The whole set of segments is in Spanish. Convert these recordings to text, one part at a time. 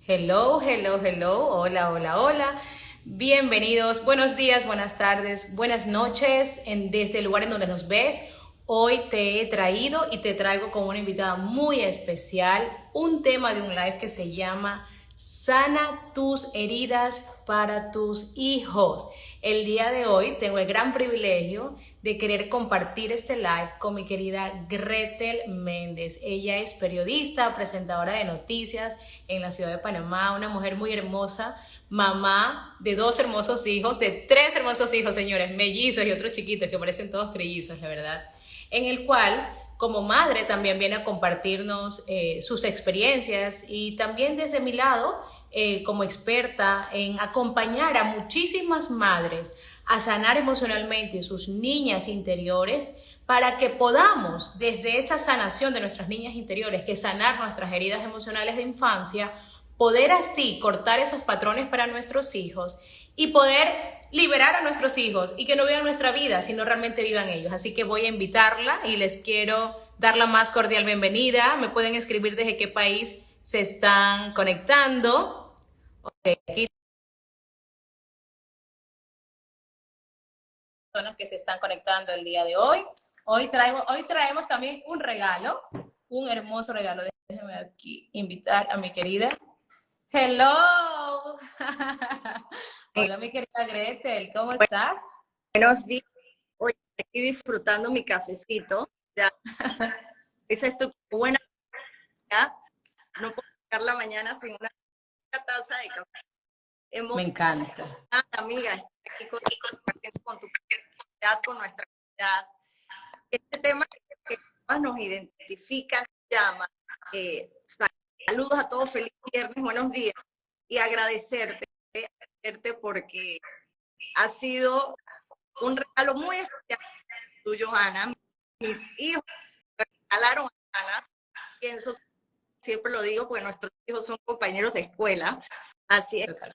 Hello, hello, hello. Hola, hola, hola. Bienvenidos. Buenos días, buenas tardes, buenas noches desde el lugar en donde nos ves. Hoy te he traído y te traigo como una invitada muy especial un tema de un live que se llama Sana tus heridas para tus hijos. El día de hoy tengo el gran privilegio de querer compartir este live con mi querida Gretel Méndez. Ella es periodista, presentadora de noticias en la ciudad de Panamá, una mujer muy hermosa, mamá de dos hermosos hijos, de tres hermosos hijos, señores, mellizos y otros chiquitos que parecen todos trillizos, la verdad, en el cual como madre también viene a compartirnos sus experiencias y también desde mi lado como experta en acompañar a muchísimas madres a sanar emocionalmente sus niñas interiores para que podamos desde esa sanación de nuestras niñas interiores, que sanar nuestras heridas emocionales de infancia, poder así cortar esos patrones para nuestros hijos y poder liberar a nuestros hijos y que no vivan nuestra vida, sino realmente vivan ellos. Así que voy a invitarla y les quiero dar la más cordial bienvenida. Me pueden escribir desde qué país se están conectando. Okay, aquí personas que se están conectando el día de hoy. Hoy traemos también un regalo, un hermoso regalo. Déjenme aquí invitar a mi querida. Hello. Eh, Hola, mi querida Gretel, ¿cómo bueno, estás? Buenos días. Hoy aquí disfrutando mi cafecito. Ya, esa es tu buena idea. No puedo sacar la mañana sin una taza de café. Me Hemos, encanta. amiga, aquí compartiendo con tu comunidad, con nuestra comunidad. Este tema que más nos identifica, llama. Eh, Saludos a todos, feliz viernes, buenos días. Y agradecerte porque ha sido un regalo muy especial tuyo, Ana. Mis hijos me regalaron a Ana. Pienso, siempre lo digo, porque nuestros hijos son compañeros de escuela. Así es, Total.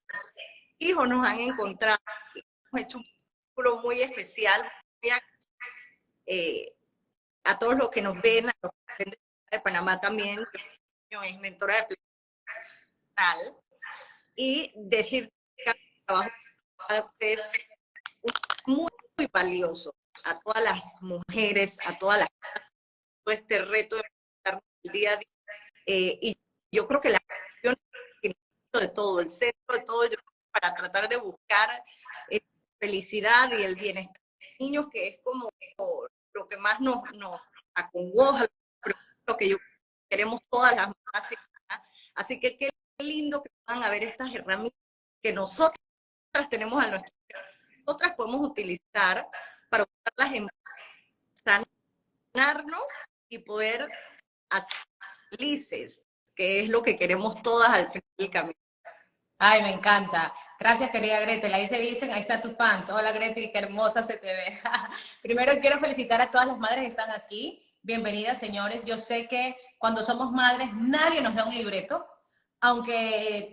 hijos nos han encontrado y hemos hecho un vínculo muy especial eh, a todos los que nos ven, a los que ven de Panamá también. Yo es mentora de personal y decir que el trabajo es muy, muy valioso a todas las mujeres, a todas las todo este reto de el día a día. Y yo creo que la de todo, el centro de todo, yo, para tratar de buscar felicidad y el bienestar de los niños, que es como lo que más nos acongoja, lo que yo queremos todas las mamás. Así que qué lindo que puedan haber estas herramientas que nosotras tenemos a nuestra, nosotras podemos utilizar para usarlas en sanarnos y poder hacer felices, que es lo que queremos todas al final del camino. Ay, me encanta. Gracias, querida Gretel. Ahí te dicen, ahí está tu fans. Hola, Gretel, qué hermosa se te ve. Primero quiero felicitar a todas las madres que están aquí. Bienvenidas, señores. Yo sé que cuando somos madres nadie nos da un libreto. Aunque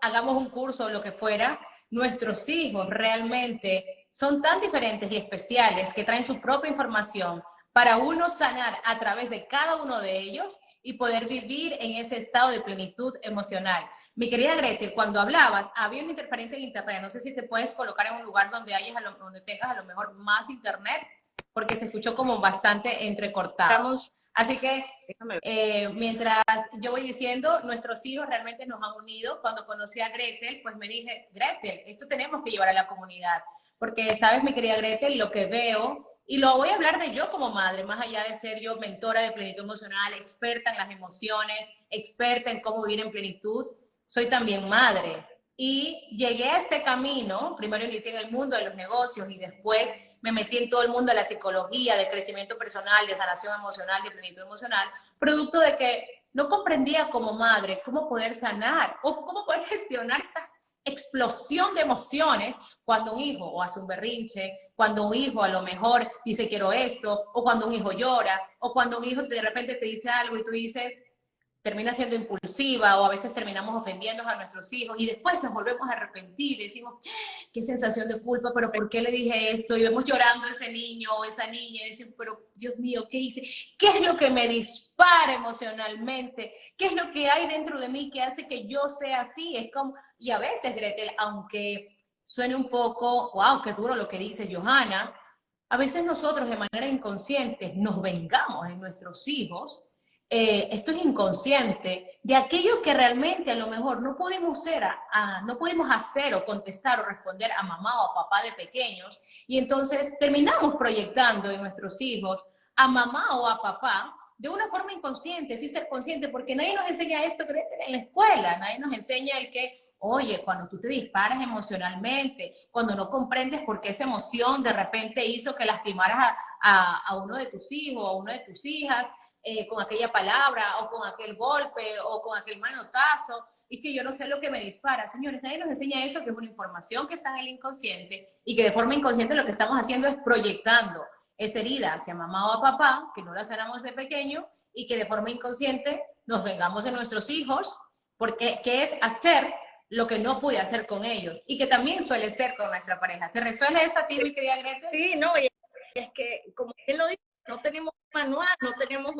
hagamos un curso o lo que fuera, nuestros hijos realmente son tan diferentes y especiales que traen su propia información para uno sanar a través de cada uno de ellos y poder vivir en ese estado de plenitud emocional. Mi querida Gretel, cuando hablabas, había una interferencia en internet. No sé si te puedes colocar en un lugar donde tengas a lo mejor más internet, porque se escuchó como bastante entrecortado. Estamos, Así que déjame ver. mientras yo voy diciendo, nuestros hijos realmente nos han unido. Cuando conocí a Gretel, pues me dije, Gretel, esto tenemos que llevar a la comunidad. Porque, sabes, mi querida Gretel, lo que veo, y lo voy a hablar de yo como madre, más allá de ser yo mentora de plenitud emocional, experta en las emociones, experta en cómo vivir en plenitud, soy también madre. Y llegué a este camino, primero inicié en el mundo de los negocios y después me metí en todo el mundo de la psicología, de crecimiento personal, de sanación emocional, de plenitud emocional, producto de que no comprendía como madre cómo poder sanar o cómo poder gestionar esta explosión de emociones cuando un hijo o hace un berrinche, cuando un hijo a lo mejor dice quiero esto, o cuando un hijo llora, o cuando un hijo de repente te dice algo y tú dices, termina siendo impulsiva o a veces terminamos ofendiendo a nuestros hijos y después nos volvemos a arrepentir y decimos, qué sensación de culpa, pero ¿por qué le dije esto? Y vemos llorando a ese niño o esa niña y decimos, pero Dios mío, ¿qué hice? ¿Qué es lo que me dispara emocionalmente? ¿Qué es lo que hay dentro de mí que hace que yo sea así? Es como, y a veces, Gretel, aunque suene un poco, wow, qué duro lo que dice Johanna, a veces nosotros de manera inconsciente nos vengamos en nuestros hijos. Esto es inconsciente de aquello que realmente a lo mejor no pudimos no pudimos hacer o contestar o responder a mamá o a papá de pequeños y entonces terminamos proyectando en nuestros hijos a mamá o a papá de una forma inconsciente, sin ser consciente, porque nadie nos enseña esto en la escuela, nadie nos enseña el que, oye, cuando tú te disparas emocionalmente, cuando no comprendes por qué esa emoción de repente hizo que lastimaras a uno de tus hijos o a una de tus hijas, con aquella palabra o con aquel golpe o con aquel manotazo, y que yo no sé lo que me dispara. Señores, nadie nos enseña eso, que es una información que está en el inconsciente y que de forma inconsciente lo que estamos haciendo es proyectando esa herida hacia mamá o a papá, que no la sanamos de pequeño y que de forma inconsciente nos vengamos de nuestros hijos, porque que es hacer lo que no pude hacer con ellos y que también suele ser con nuestra pareja. ¿Te resuena eso a ti, mi querida Grete? Sí, no, y es que, como él lo dice, no tenemos manual, no tenemos,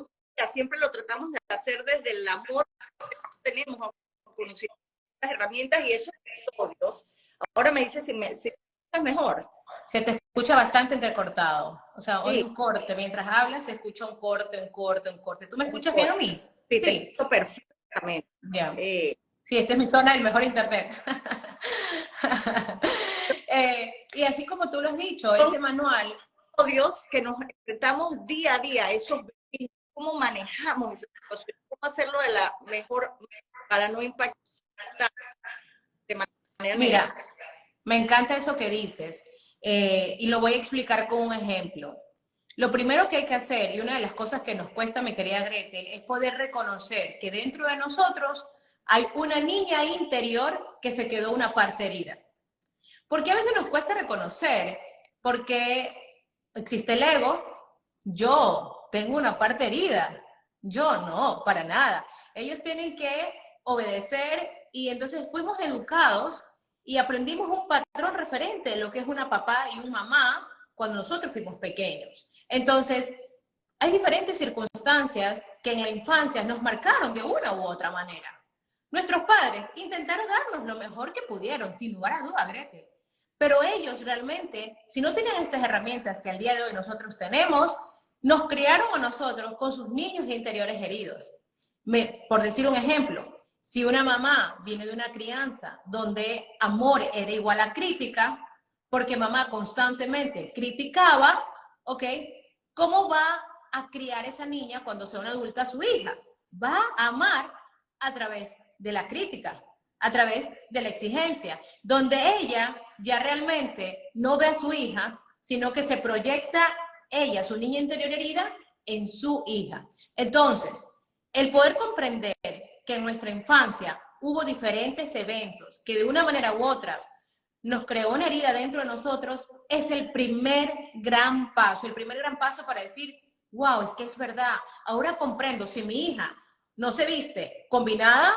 siempre lo tratamos de hacer desde el amor que tenemos, conociendo las herramientas y eso es todo, Dios. Ahora me dice si me escuchas mejor. Se te escucha bastante entrecortado. O sea, hoy Sí, un corte. Mientras hablas se escucha un corte, un corte, un corte. ¿Tú me un escuchas bien a corte. mí? Sí, te Sí. escucho perfectamente. Ya. Eh, Sí, esta es mi zona del mejor internet. Y así como tú lo has dicho, ese manual. Dios, que nos enfrentamos día a día, esos cómo manejamos esa situación, cómo hacerlo de la mejor para no impactar de manera Mira, negativa. me encanta eso que dices y lo voy a explicar con un ejemplo. Lo primero que hay que hacer, y una de las cosas que nos cuesta, mi querida Gretel, es poder reconocer que dentro de nosotros hay una niña interior que se quedó una parte herida. Porque a veces nos cuesta reconocer, porque existe el ego, yo tengo una parte herida, yo no, para nada. Ellos tienen que obedecer y entonces fuimos educados y aprendimos un patrón referente de lo que es una papá y un mamá cuando nosotros fuimos pequeños. Entonces, hay diferentes circunstancias que en la infancia nos marcaron de una u otra manera. Nuestros padres intentaron darnos lo mejor que pudieron, sin lugar a duda, Gretel. Pero ellos realmente, si no tenían estas herramientas que al día de hoy nosotros tenemos, nos criaron a nosotros con sus niños interiores heridos. Por decir un ejemplo, si una mamá viene de una crianza donde amor era igual a crítica, porque mamá constantemente criticaba, ¿ok? ¿Cómo va a criar esa niña cuando sea una adulta su hija? Va a amar a través de la crítica, a través de la exigencia, donde ella ya realmente no ve a su hija, sino que se proyecta ella, su niña interior herida, en su hija. Entonces, el poder comprender que en nuestra infancia hubo diferentes eventos que de una manera u otra nos creó una herida dentro de nosotros, es el primer gran paso para decir, wow, es que es verdad, ahora comprendo, si mi hija no se viste combinada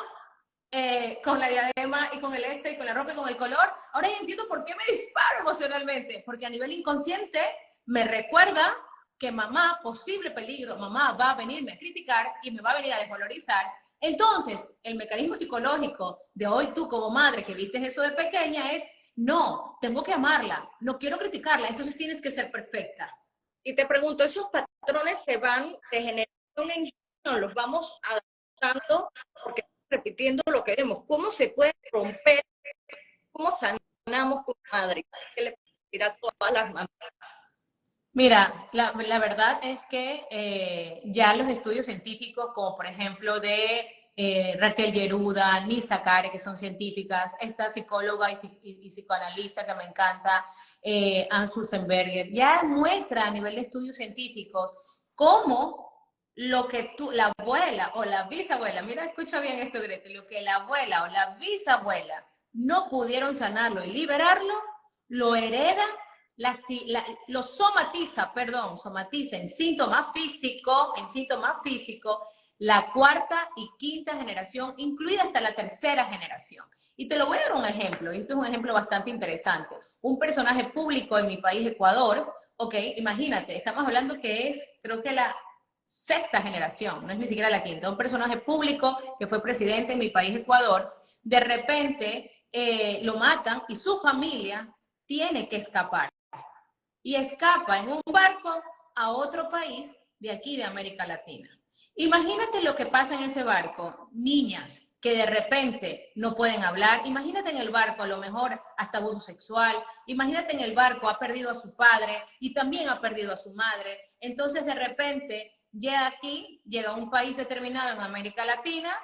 con la diadema y con el y con la ropa y con el color, ahora ya entiendo por qué me disparo emocionalmente, porque a nivel inconsciente me recuerda que mamá, posible peligro, mamá va a venirme a criticar y me va a venir a desvalorizar. Entonces, el mecanismo psicológico de hoy tú como madre que viste eso de pequeña es, no, tengo que amarla, no quiero criticarla, entonces tienes que ser perfecta. Y te pregunto, ¿esos patrones se van de generación en generación? ¿Los vamos adaptando porque repitiendo lo que vemos? ¿Cómo se puede romper? ¿Cómo sanamos como madre? ¿Qué le puedo decir a todas las mamás? Mira, la verdad es que ya los estudios científicos, como por ejemplo de Raquel Yeruda, Nisa Care, que son científicas, esta psicóloga y psicoanalista que me encanta, Anne Sulzenberger, ya muestra a nivel de estudios científicos cómo lo que la abuela o la bisabuela, mira, escucha bien esto, Grete, lo que la abuela o la bisabuela no pudieron sanarlo y liberarlo, lo hereda lo somatiza, somatiza en síntoma físico la cuarta y quinta generación, incluida hasta la tercera generación. Y te lo voy a dar un ejemplo, y esto es un ejemplo bastante interesante. Un personaje público en mi país, Ecuador, ok, imagínate, estamos hablando que es, creo que la sexta generación, no es ni siquiera la quinta, un personaje público que fue presidente en mi país, Ecuador, de repente lo matan y su familia tiene que escapar. Y escapa en un barco a otro país de aquí, de América Latina. Imagínate lo que pasa en ese barco, niñas que de repente no pueden hablar, imagínate en el barco a lo mejor hasta abuso sexual, imagínate en el barco ha perdido a su padre y también ha perdido a su madre, entonces de repente llega aquí, llega a un país determinado en América Latina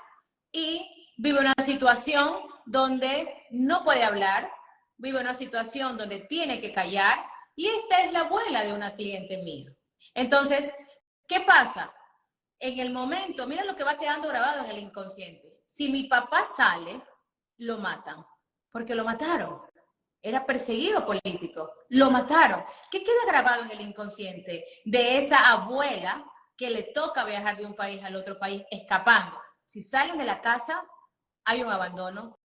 y vive una situación donde no puede hablar, vive una situación donde tiene que callar, y esta es la abuela de una cliente mía. Entonces, ¿qué pasa? En el momento, mira lo que va quedando grabado en el inconsciente. Si mi papá sale, lo matan, porque lo mataron. Era perseguido político, lo mataron. ¿Qué queda grabado en el inconsciente de esa abuela que le toca viajar de un país al otro país escapando? Si salen de la casa, hay un abandono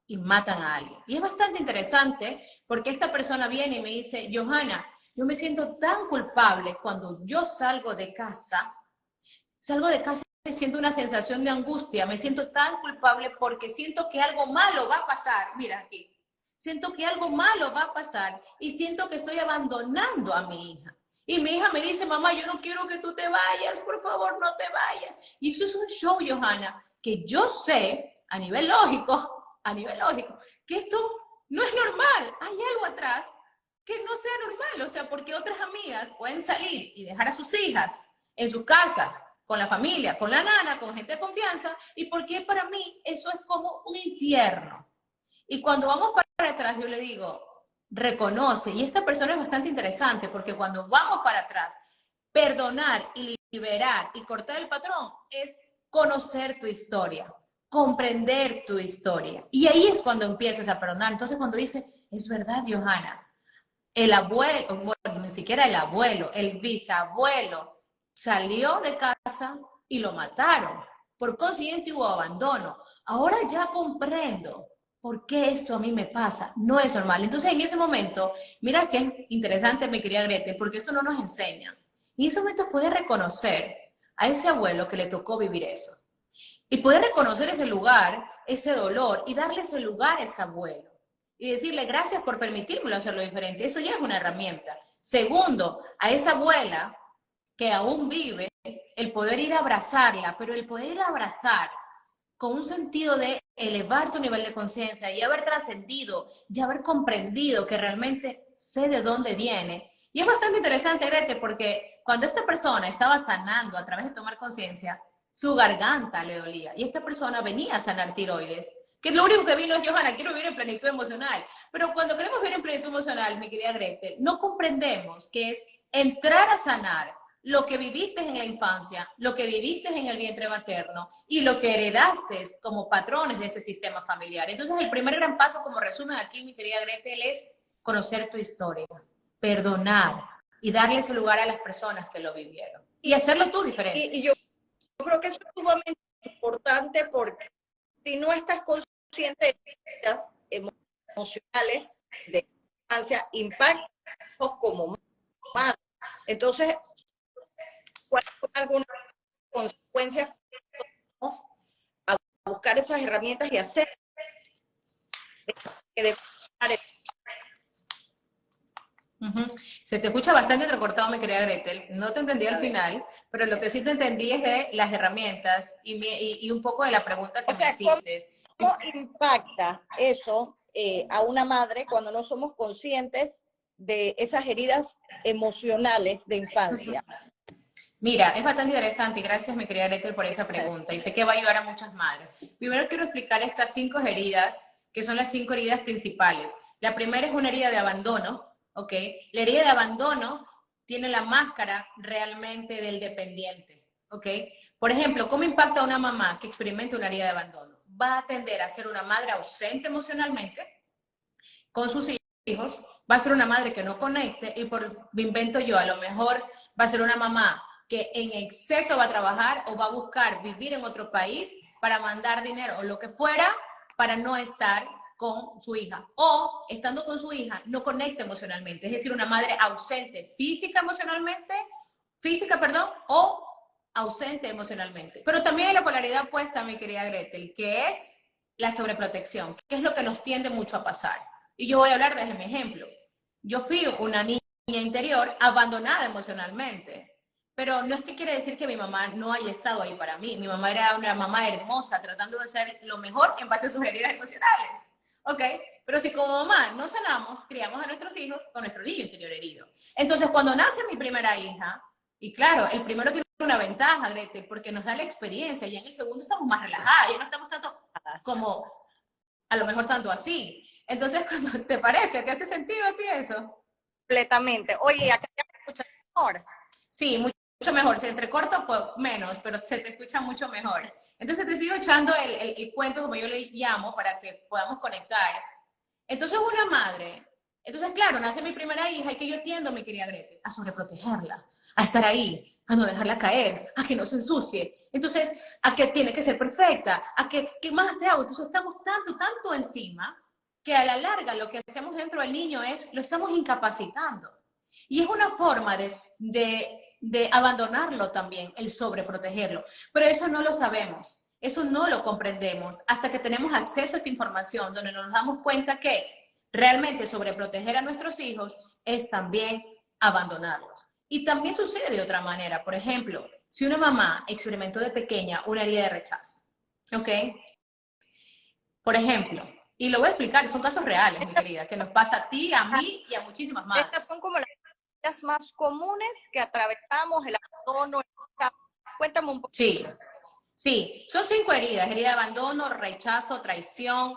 y matan a alguien. Y es bastante interesante porque esta persona viene y me dice, Johanna, yo me siento tan culpable cuando yo salgo de casa y siento una sensación de angustia, me siento tan culpable porque siento que algo malo va a pasar. Mira aquí, siento que algo malo va a pasar y siento que estoy abandonando a mi hija. Y mi hija me dice, mamá, yo no quiero que tú te vayas, por favor, no te vayas. Y eso es un show, Johanna, que yo sé a nivel lógico, que esto no es normal. Hay algo atrás que no sea normal. O sea, porque otras amigas pueden salir y dejar a sus hijas en su casa, con la familia, con la nana, con gente de confianza, y porque para mí eso es como un infierno. Y cuando vamos para atrás, yo le digo, reconoce, y esta persona es bastante interesante, porque cuando vamos para atrás, perdonar y liberar y cortar el patrón es conocer tu historia, comprender tu historia. Y ahí es cuando empiezas a perdonar. Entonces cuando dice, es verdad, Johanna, el abuelo, bueno, ni siquiera el abuelo, el bisabuelo salió de casa y lo mataron. Por consiguiente hubo abandono. Ahora ya comprendo por qué esto a mí me pasa. No es normal. Entonces en ese momento, mira que es interesante, mi querida Gretel, porque esto no nos enseña. En ese momento puedes reconocer a ese abuelo que le tocó vivir eso. Y poder reconocer ese lugar, ese dolor, y darle ese lugar a ese abuelo. Y decirle, gracias por permitírmelo hacerlo diferente. Eso ya es una herramienta. Segundo, a esa abuela que aún vive, el poder ir a abrazarla, pero el poder ir a abrazar con un sentido de elevar tu nivel de conciencia y haber trascendido, y haber comprendido que realmente sé de dónde viene. Y es bastante interesante, Grete, porque cuando esta persona estaba sanando a través de tomar conciencia, su garganta le dolía. Y esta persona venía a sanar tiroides. Que lo único que vino es, Johanna, quiero vivir en plenitud emocional. Pero cuando queremos vivir en plenitud emocional, mi querida Grete, no comprendemos que es entrar a sanar lo que viviste en la infancia, lo que viviste en el vientre materno y lo que heredaste como patrones de ese sistema familiar. Entonces, el primer gran paso, como resumen aquí, mi querida Gretel, es conocer tu historia, perdonar y darle ese lugar a las personas que lo vivieron. Y hacerlo tú diferente. Y yo creo que eso es sumamente importante porque si no estás consciente de las emocionales de infancia, impactan como madre. Entonces, ¿cuáles son algunas consecuencias? Vamos a buscar esas herramientas y hacer que Se te escucha bastante recortado, mi querida Gretel. No te entendí al final, pero lo que sí te entendí es de las herramientas y un poco de la pregunta que me hiciste. ¿Cómo impacta eso a una madre cuando no somos conscientes de esas heridas emocionales de infancia? Mira, es bastante interesante y gracias, mi querida Gretel, por esa pregunta. Y sé que va a ayudar a muchas madres. Primero quiero explicar estas 5 heridas, que son las 5 heridas principales. La primera es una herida de abandono, ¿ok? La herida de abandono tiene la máscara realmente del dependiente, ¿ok? Por ejemplo, ¿cómo impacta a una mamá que experimenta una herida de abandono? Va a tender a ser una madre ausente emocionalmente con sus hijos, va a ser una madre que no conecte y por invento yo, a lo mejor va a ser una mamá que en exceso va a trabajar o va a buscar vivir en otro país para mandar dinero o lo que fuera para no estar con su hija, o estando con su hija no conecta emocionalmente, es decir, una madre ausente física, perdón, o ausente emocionalmente. Pero también hay la polaridad opuesta, mi querida Gretel, que es la sobreprotección, que es lo que nos tiende mucho a pasar. Y yo voy a hablar desde mi ejemplo. Yo fui una niña interior abandonada emocionalmente, pero no es que quiere decir que mi mamá no haya estado ahí para mí. Mi mamá era una mamá hermosa, tratando de hacer lo mejor en base a sus heridas emocionales. ¿Ok? Pero si como mamá no sanamos, criamos a nuestros hijos con nuestro niño interior herido. Entonces, cuando nace mi primera hija, y claro, el primero tiene una ventaja, Gretel, porque nos da la experiencia, y en el segundo estamos más relajadas, ya no estamos tanto como, a lo mejor tanto así. Entonces, cuando te parece, ¿te hace sentido a ti eso? Completamente. Oye, acá ya me escuchas mejor. Sí, mucho mejor. Se entrecorta pues, menos, pero se te escucha mucho mejor. Entonces te sigo echando el cuento, como yo le llamo, para que podamos conectar. Entonces una madre, entonces claro, nace mi primera hija y que yo tiendo, mi querida Gretel, a sobreprotegerla, a estar ahí, a no dejarla caer, a que no se ensucie. Entonces, a que tiene que ser perfecta, a que, ¿qué más te hago? Entonces estamos tanto encima que a la larga lo que hacemos dentro del niño es, lo estamos incapacitando. Y es una forma de abandonarlo también, el sobreprotegerlo. Pero eso no lo sabemos, eso no lo comprendemos hasta que tenemos acceso a esta información, donde nos damos cuenta que realmente sobreproteger a nuestros hijos es también abandonarlos. Y también sucede de otra manera. Por ejemplo, si una mamá experimentó de pequeña una herida de rechazo, ¿ok? Por ejemplo, y lo voy a explicar, son casos reales, mi querida, que nos pasa a ti, a mí y a muchísimas Estas madres. son como las más comunes que atravesamos, el abandono, el rechazo. Cuéntame un poco. Sí, sí, son 5 heridas: herida de abandono, rechazo, traición,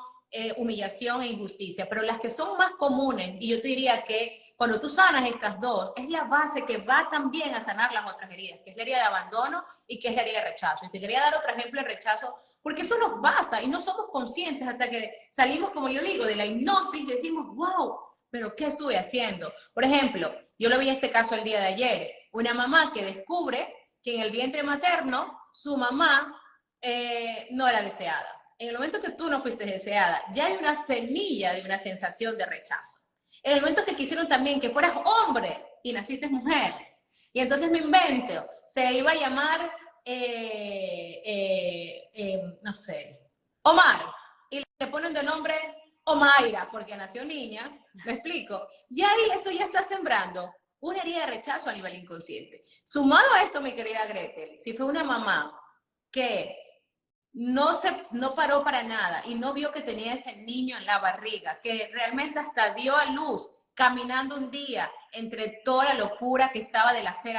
humillación e injusticia. Pero las que son más comunes, y yo te diría que cuando tú sanas estas dos, es la base que va también a sanar las otras heridas, que es la herida de abandono y que es la herida de rechazo. Y te quería dar otro ejemplo de rechazo, porque eso nos basa y no somos conscientes hasta que salimos, como yo digo, de la hipnosis y decimos, wow, pero ¿qué estuve haciendo? Por ejemplo, yo lo vi este caso el día de ayer, una mamá que descubre que en el vientre materno su mamá no era deseada. En el momento que tú no fuiste deseada, ya hay una semilla de una sensación de rechazo. En el momento que quisieron también que fueras hombre y naciste mujer, y entonces me invento, se iba a llamar, no sé, Omar, y le ponen de nombre Omaira, porque nació niña, ¿me explico? Y ahí eso ya está sembrando una herida de rechazo a nivel inconsciente. Sumado a esto, mi querida Gretel, si fue una mamá que no paró para nada y no vio que tenía ese niño en la barriga, que realmente hasta dio a luz caminando un día entre toda la locura que estaba del hacer,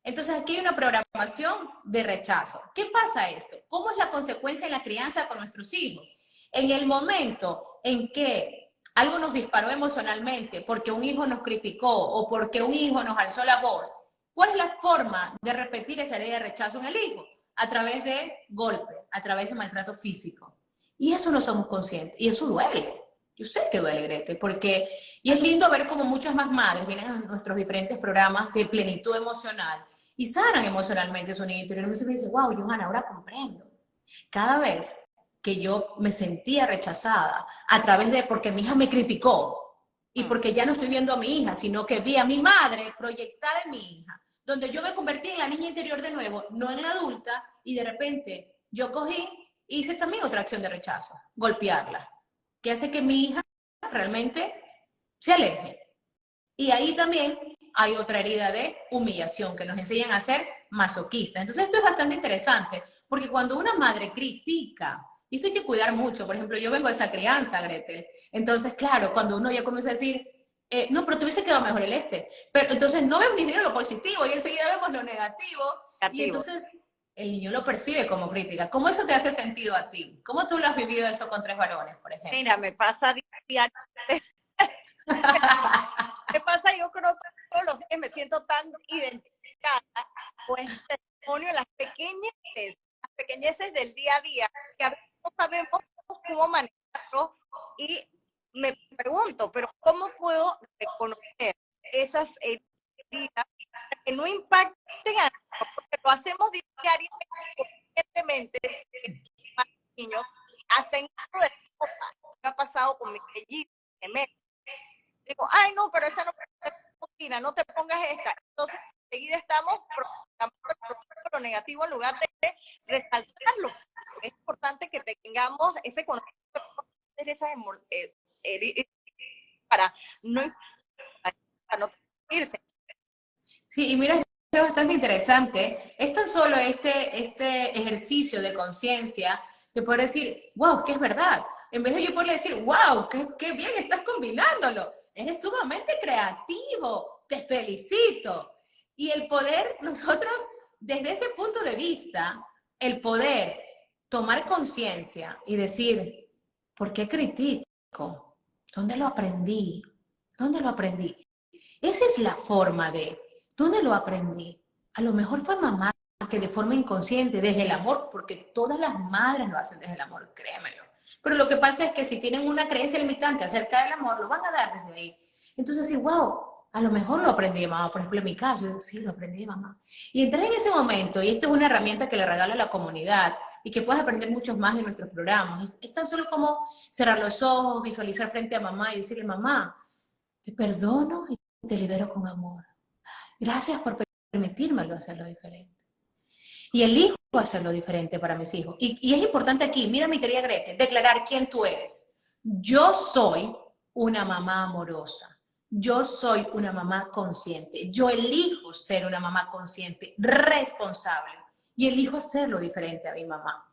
entonces aquí hay una programación de rechazo. ¿Qué pasa esto? ¿Cómo es la consecuencia en la crianza con nuestros hijos? En el momento en que algo nos disparó emocionalmente porque un hijo nos criticó o porque un hijo nos alzó la voz, ¿cuál es la forma de repetir esa herida de rechazo en el hijo? A través de golpe, a través de maltrato físico. Y eso no somos conscientes. Y eso duele. Yo sé que duele, Grete, porque... Y es lindo ver cómo muchas más madres vienen a nuestros diferentes programas de plenitud emocional y sanan emocionalmente su niño interior. Y me dice, wow, Johanna, ahora comprendo. Cada vez que yo me sentía rechazada a través de porque mi hija me criticó y porque ya no estoy viendo a mi hija, sino que vi a mi madre proyectada en mi hija, donde yo me convertí en la niña interior de nuevo, no en la adulta, y de repente yo cogí y hice también otra acción de rechazo, golpearla, que hace que mi hija realmente se aleje. Y ahí también hay otra herida de humillación que nos enseñan a ser masoquistas. Entonces esto es bastante interesante, porque cuando una madre critica, y esto hay que cuidar mucho, por ejemplo, yo vengo de esa crianza, Gretel, entonces claro, cuando uno ya comienza a decir, no, pero te hubiese quedado mejor el este, pero entonces no vemos ni siquiera lo positivo y enseguida vemos lo negativo, y entonces el niño lo percibe como crítica. ¿Cómo eso te hace sentido a ti? ¿Cómo tú lo has vivido eso con 3 varones, por ejemplo? Mira, me pasa diario. ¿Qué pasa? Yo creo que todos los días me siento tan identificada con este testimonio en las pequeñeces del día a día, que a veces no sabemos cómo manejarlo y me pregunto, pero ¿cómo puedo reconocer esas heridas vida, para que no impacten a nosotros, porque lo hacemos diariamente, conscientemente, más niños, hasta en caso de ropa. Me ha pasado con mi mellita, digo, ay no, pero esa no es cocina, no te pongas esta. Entonces, enseguida estamos lo negativo en lugar de resaltarlo. Es importante que tengamos ese conocimiento de esas para no, para no irse. Sí, y mira, es bastante interesante. Es tan solo este ejercicio de conciencia de poder decir, wow, que es verdad. En vez de yo poderle decir, wow, qué bien estás combinándolo. Eres sumamente creativo. Te felicito. Y el poder, nosotros, desde ese punto de vista, el poder tomar conciencia y decir, ¿por qué critico? ¿Dónde lo aprendí? ¿Dónde lo aprendí? Esa es la forma de, ¿dónde lo aprendí? A lo mejor fue mamá que de forma inconsciente, desde el amor, porque todas las madres lo hacen desde el amor, créemelo. Pero lo que pasa es que si tienen una creencia limitante acerca del amor, lo van a dar desde ahí. Entonces decir, wow, a lo mejor lo aprendí de mamá. Por ejemplo, en mi caso, yo digo, sí, lo aprendí de mamá. Y entrar en ese momento, y esta es una herramienta que le regalo a la comunidad, y que puedes aprender muchos más en nuestros programas. Es tan solo como cerrar los ojos, visualizar frente a mamá y decirle, mamá, te perdono y te libero con amor. Gracias por permitírmelo hacerlo diferente. Y elijo hacerlo diferente para mis hijos. Y es importante aquí, mira mi querida Grete, declarar quién tú eres. Yo soy una mamá amorosa. Yo soy una mamá consciente. Yo elijo ser una mamá consciente, responsable. Y elijo hacerlo diferente a mi mamá.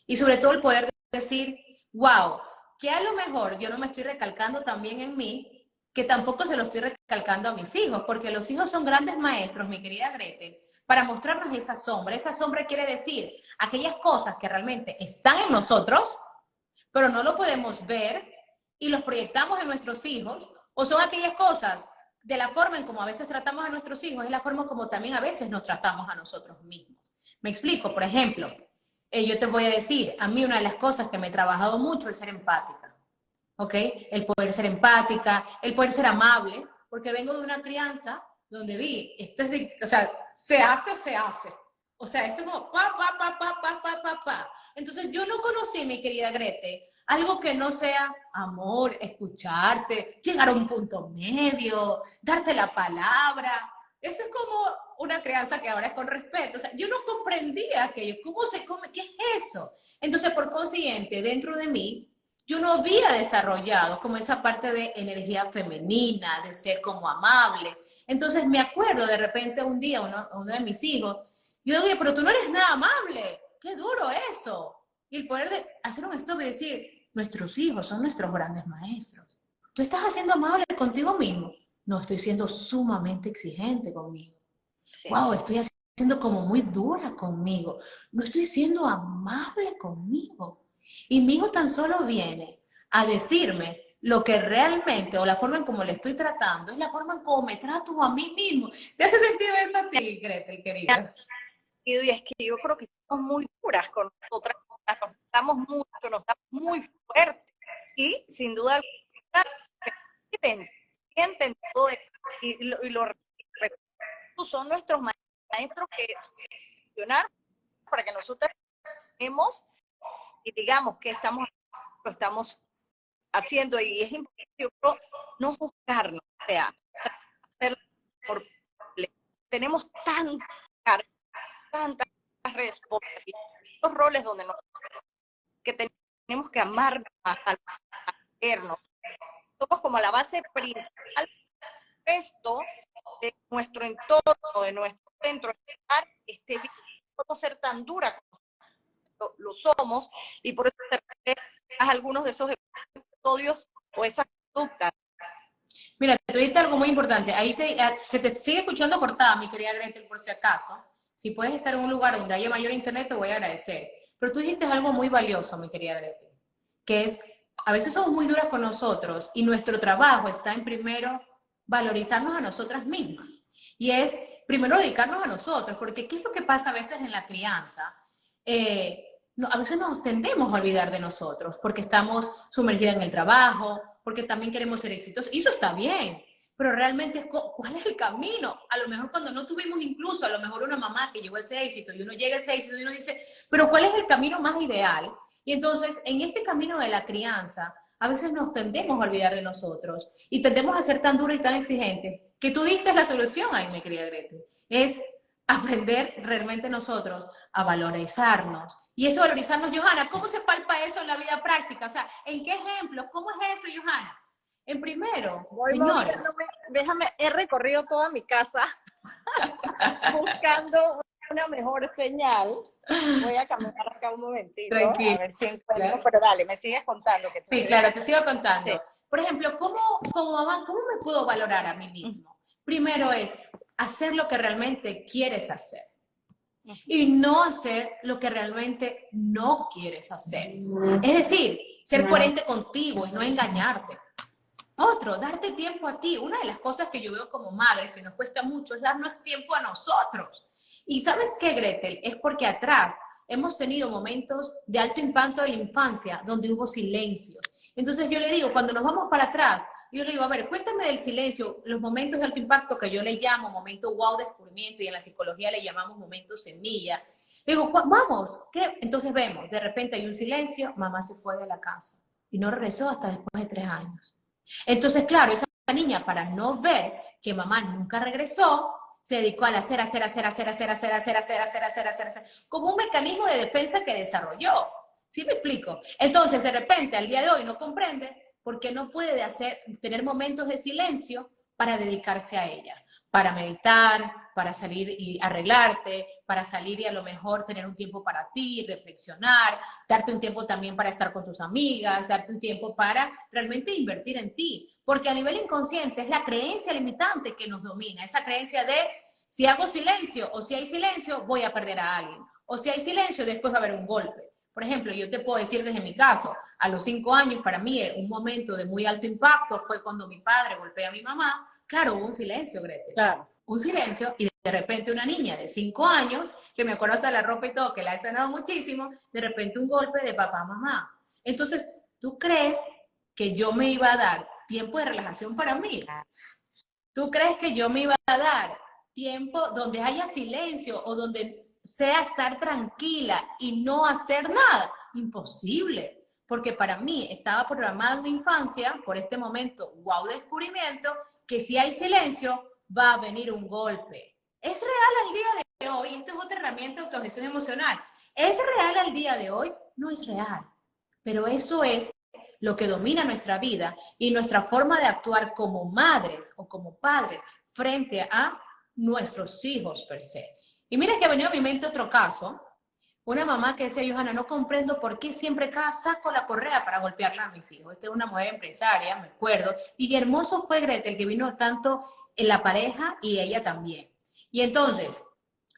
Y sobre todo el poder decir, wow, que a lo mejor yo no me estoy recalcando también en mí, que tampoco se lo estoy recalcando a mis hijos, porque los hijos son grandes maestros, mi querida Gretel, para mostrarnos esa sombra. Esa sombra quiere decir aquellas cosas que realmente están en nosotros, pero no lo podemos ver y los proyectamos en nuestros hijos, o son aquellas cosas de la forma en como a veces tratamos a nuestros hijos, es la forma como también a veces nos tratamos a nosotros mismos. Me explico, por ejemplo, yo te voy a decir, a mí una de las cosas que me he trabajado mucho es ser empática. ¿Ok? El poder ser empática, el poder ser amable, porque vengo de una crianza donde vi, esto es de, o sea, se hace o se hace. O sea, esto es como pa. Entonces yo no conocí, mi querida Grete, algo que no sea amor, escucharte, llegar a un punto medio, darte la palabra. Eso es como una crianza que ahora es con respeto. O sea, yo no comprendía aquello. ¿Cómo se come? ¿Qué es eso? Entonces, por consiguiente, dentro de mí, yo no había desarrollado como esa parte de energía femenina, de ser como amable. Entonces me acuerdo de repente un día uno de mis hijos, yo digo, oye, pero tú no eres nada amable, qué duro eso. Y el poder de hacer un stop y decir, nuestros hijos son nuestros grandes maestros. ¿Tú estás haciendo amable contigo mismo? No, estoy siendo sumamente exigente conmigo. Sí. Wow, estoy siendo como muy dura conmigo. No estoy siendo amable conmigo. Y mi hijo tan solo viene a decirme lo que realmente, o la forma en cómo le estoy tratando, es la forma en cómo me trato a mí mismo. ¿Te hace sentido eso a ti, Gretel, querida? Y es que yo creo que somos muy duras con nosotras, nos damos mucho, nos damos muy fuerte. Y sin duda alguna, sienten todo esto, y lo son nuestros maestros que funcionar para que nosotros tenemos y digamos que lo estamos haciendo, y es importante no juzgarnos, o sea, tenemos tantas responsabilidades, estos roles donde que tenemos que amarnos, al vernos. Somos como la base principal de esto, de nuestro entorno, de nuestro centro, esté bien. No podemos ser tan dura como lo somos, y por eso te algunos de esos episodios o esas conductas. Mira, te dijiste algo muy importante. Ahí se te sigue escuchando cortada, mi querida Gretel, por si acaso. Si puedes estar en un lugar donde haya mayor internet, te voy a agradecer. Pero tú dijiste algo muy valioso, mi querida Gretel, que es, a veces somos muy duras con nosotros y nuestro trabajo está en primero valorizarnos a nosotras mismas. Y es primero dedicarnos a nosotros, porque ¿qué es lo que pasa a veces en la crianza? A veces nos tendemos a olvidar de nosotros porque estamos sumergidas en el trabajo, porque también queremos ser exitosos. Y eso está bien. pero realmente es cuál es el camino. A lo mejor cuando no tuvimos incluso, a lo mejor una mamá que llegó a ese éxito y uno llega a ese éxito y uno dice, pero ¿cuál es el camino más ideal? Y entonces, en este camino de la crianza, a veces nos tendemos a olvidar de nosotros y tendemos a ser tan duros y tan exigentes que tú diste la solución ahí, mi querida Gretel. Es aprender realmente nosotros a valorizarnos. Y eso valorizarnos, Johanna, ¿cómo se palpa eso en la vida práctica? O sea, ¿en qué ejemplos? ¿Cómo es eso, Johanna? En primero, Voy señores. moviéndome, déjame, he recorrido toda mi casa buscando una mejor señal. Voy a caminar acá un momentito, Tranquila. a ver si encuentro, pero dale, me sigues contando. Que Sí, claro, te sigo contando. Sí. Por ejemplo, como mamá, ¿cómo me puedo valorar a mí mismo? Primero es hacer lo que realmente quieres hacer y no hacer lo que realmente no quieres hacer. Es decir, ser coherente contigo y no engañarte. Otro, darte tiempo a ti. Una de las cosas que yo veo como madres que nos cuesta mucho es darnos tiempo a nosotros. Y ¿sabes qué, Gretel? Es porque atrás hemos tenido momentos de alto impacto en la infancia donde hubo silencios. Entonces yo le digo, cuando nos vamos para atrás, yo le digo, a ver, cuéntame del silencio, los momentos de alto impacto que yo le llamo momento wow descubrimiento y en la psicología le llamamos momento semilla. Le digo, vamos, ¿qué? Entonces vemos, de repente hay un silencio, mamá se fue de la casa y no regresó hasta después de 3 años. Entonces, claro, esa niña, para no ver que mamá nunca regresó, se dedicó al hacer, como un mecanismo de defensa que desarrolló. ¿Sí me explico? Entonces, de repente, al día de hoy no comprende por qué no puede tener momentos de silencio para dedicarse a ella, para meditar, para salir y arreglarte, para salir y a lo mejor tener un tiempo para ti, reflexionar, darte un tiempo también para estar con tus amigas, darte un tiempo para realmente invertir en ti, porque a nivel inconsciente es la creencia limitante que nos domina, esa creencia de si hago silencio o si hay silencio voy a perder a alguien, o si hay silencio después va a haber un golpe. Por ejemplo, yo te puedo decir desde mi caso, a los 5 años para mí un momento de muy alto impacto fue cuando mi padre golpea a mi mamá. Claro, hubo un silencio, Gretel. Claro. Un silencio y de repente una niña de 5 años, que me acuerdo hasta la ropa y todo, que la he sanado muchísimo, de repente un golpe de papá, mamá. Entonces, ¿tú crees que yo me iba a dar tiempo de relajación para mí? ¿Tú crees que yo me iba a dar tiempo donde haya silencio o donde sea estar tranquila y no hacer nada? Imposible, porque para mí estaba programada en mi infancia, por este momento, wow, descubrimiento, que si hay silencio va a venir un golpe. ¿Es real al día de hoy? Esto es otra herramienta de autogestión emocional. ¿Es real al día de hoy? No es real, pero eso es lo que domina nuestra vida y nuestra forma de actuar como madres o como padres frente a nuestros hijos per se. Y mira que ha venido a mi mente otro caso, una mamá que decía, Johanna, no comprendo por qué siempre cada saco la correa para golpearla a mis hijos. Esta es una mujer empresaria, me acuerdo, y hermoso fue Gretel, que vino tanto en la pareja y ella también. Y entonces,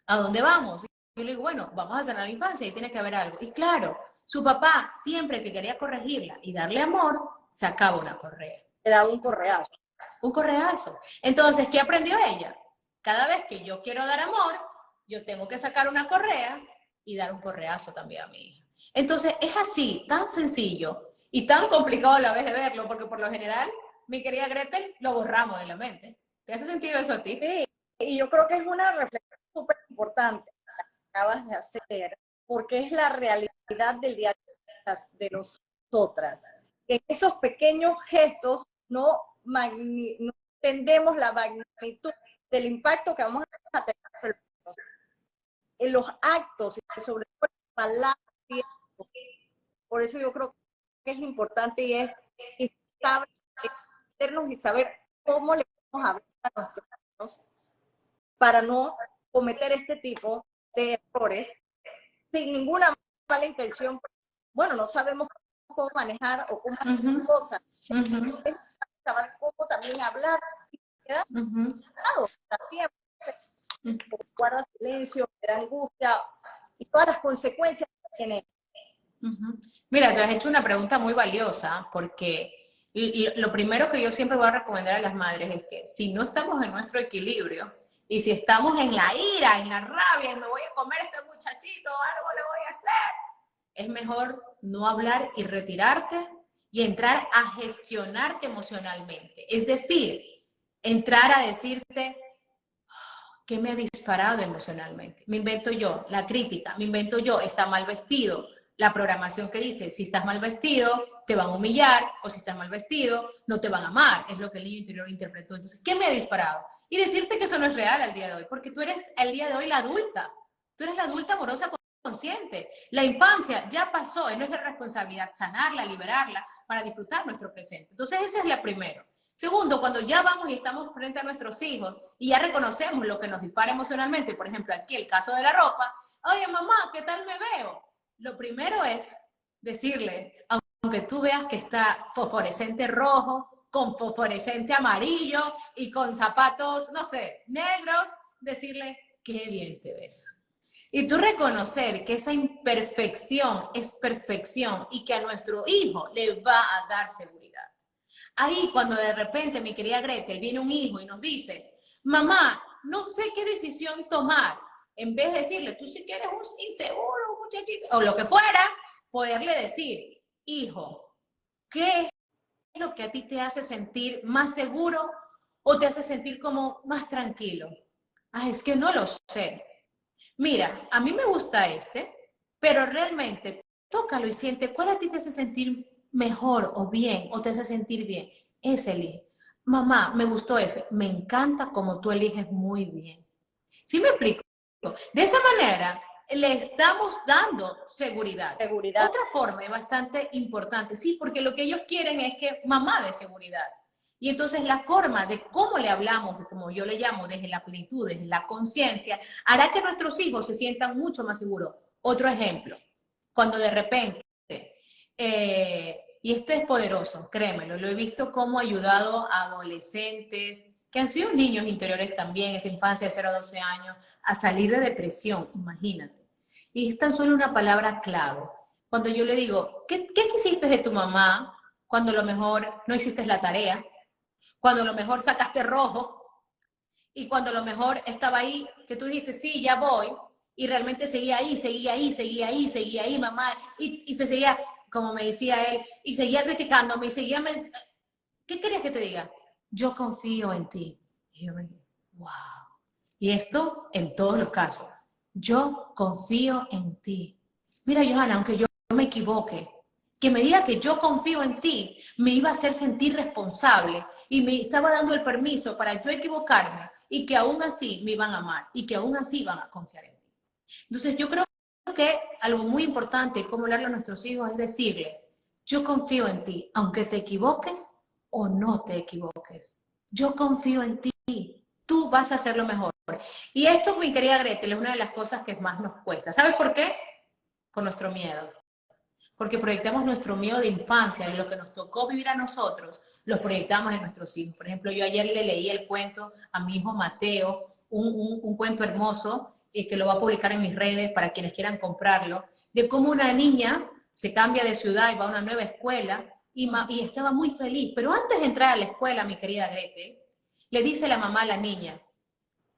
¿a dónde vamos? Yo le digo, bueno, vamos a sanar la infancia y tiene que haber algo. Y claro, su papá, siempre que quería corregirla y darle amor, sacaba una correa. Te da un correazo. Un correazo. Entonces, ¿qué aprendió ella? Cada vez que yo quiero dar amor, yo tengo que sacar una correa y dar un correazo también a mi hija. Entonces, es así, tan sencillo y tan complicado a la vez de verlo, porque por lo general, mi querida Gretel, lo borramos de la mente. ¿Te hace sentido eso a ti? Sí, y yo creo que es una reflexión súper importante la que acabas de hacer, porque es la realidad del día de nosotras. En esos pequeños gestos no entendemos la magnitud del impacto que vamos a tener en los actos y sobre todo en las palabras. Por eso yo creo que es importante y es saber y saber cómo le vamos a hablar a nuestros hijos para no cometer este tipo de errores sin ninguna mala intención. Bueno, no sabemos cómo manejar o cómo hacer cosas. Es saber cómo también hablar y quedar siempre guarda silencio, me da angustia y todas las consecuencias que tiene. Mira, te has hecho una pregunta muy valiosa porque lo primero que yo siempre voy a recomendar a las madres es que si no estamos en nuestro equilibrio y si estamos en la ira, en la rabia, y me voy a comer a este muchachito, algo le voy a hacer, es mejor no hablar y retirarte y entrar a gestionarte emocionalmente. Es decir, entrar a decirte qué me ha disparado emocionalmente. Me invento yo la crítica, me invento yo, está mal vestido, la programación que dice, si estás mal vestido, te van a humillar, o si estás mal vestido, no te van a amar, es lo que el niño interior interpretó. Entonces, ¿qué me ha disparado? Y decirte que eso no es real al día de hoy, porque tú eres el día de hoy la adulta, tú eres la adulta amorosa consciente. La infancia ya pasó, es nuestra responsabilidad sanarla, liberarla, para disfrutar nuestro presente. Entonces, ese es la primera. Segundo, cuando ya vamos y estamos frente a nuestros hijos y ya reconocemos lo que nos dispara emocionalmente, por ejemplo, aquí el caso de la ropa, oye mamá, ¿qué tal me veo? Lo primero es decirle, aunque tú veas que está fosforescente rojo, con fosforescente amarillo y con zapatos, no sé, negros, decirle, qué bien te ves. Y tú reconocer que esa imperfección es perfección y que a nuestro hijo le va a dar seguridad. Ahí cuando de repente, mi querida Gretel, viene un hijo y nos dice, mamá, no sé qué decisión tomar, en vez de decirle, tú si quieres un inseguro, un muchachito, o lo que fuera, poderle decir, hijo, ¿qué es lo que a ti te hace sentir más seguro o te hace sentir como más tranquilo? Ah, es que no lo sé. Mira, a mí me gusta pero realmente tócalo y siente cuál a ti te hace sentir mejor o bien, o te hace sentir bien. Ese elige. Mamá, me gustó ese. Me encanta como tú eliges muy bien. ¿Sí me explico? De esa manera, le estamos dando seguridad. Seguridad. Otra forma bastante importante, sí, porque lo que ellos quieren es que mamá dé seguridad. Y entonces la forma de cómo le hablamos, de como yo le llamo, desde la plenitud, desde la conciencia, hará que nuestros hijos se sientan mucho más seguros. Otro ejemplo, cuando de repente, y este es poderoso, créemelo, lo he visto como ayudado a adolescentes, que han sido niños interiores también, esa infancia de 0 a 12 años, a salir de depresión, imagínate. Y es tan solo una palabra clave. Cuando yo le digo, ¿qué quisiste de tu mamá cuando a lo mejor no hiciste la tarea? Cuando a lo mejor sacaste rojo y cuando a lo mejor estaba ahí, que tú dijiste, sí, ya voy, y realmente seguía ahí, seguía ahí, seguía ahí, seguía ahí, mamá, y se seguía, como me decía él, y seguía criticándome, y seguía, ¿qué querías que te diga? Yo confío en ti. Y yo me dije, wow. Y esto en todos los casos. Yo confío en ti. Mira, Johanna, aunque yo me equivoque, que me diga que yo confío en ti, me iba a hacer sentir responsable y me estaba dando el permiso para yo equivocarme y que aún así me iban a amar y que aún así van a confiar en mí. Entonces yo creo que algo muy importante, como hablarle a nuestros hijos, es decirle, yo confío en ti, aunque te equivoques o no te equivoques. Yo confío en ti, tú vas a hacer lo mejor. Y esto, mi querida Gretel, es una de las cosas que más nos cuesta. ¿Sabes por qué? Por nuestro miedo. Porque proyectamos nuestro miedo de infancia, de lo que nos tocó vivir a nosotros, los proyectamos en nuestros hijos. Por ejemplo, yo ayer le leí el cuento a mi hijo Mateo, un cuento hermoso, que lo va a publicar en mis redes para quienes quieran comprarlo, de cómo una niña se cambia de ciudad y va a una nueva escuela y estaba muy feliz. Pero antes de entrar a la escuela, mi querida Gretel, le dice la mamá a la niña,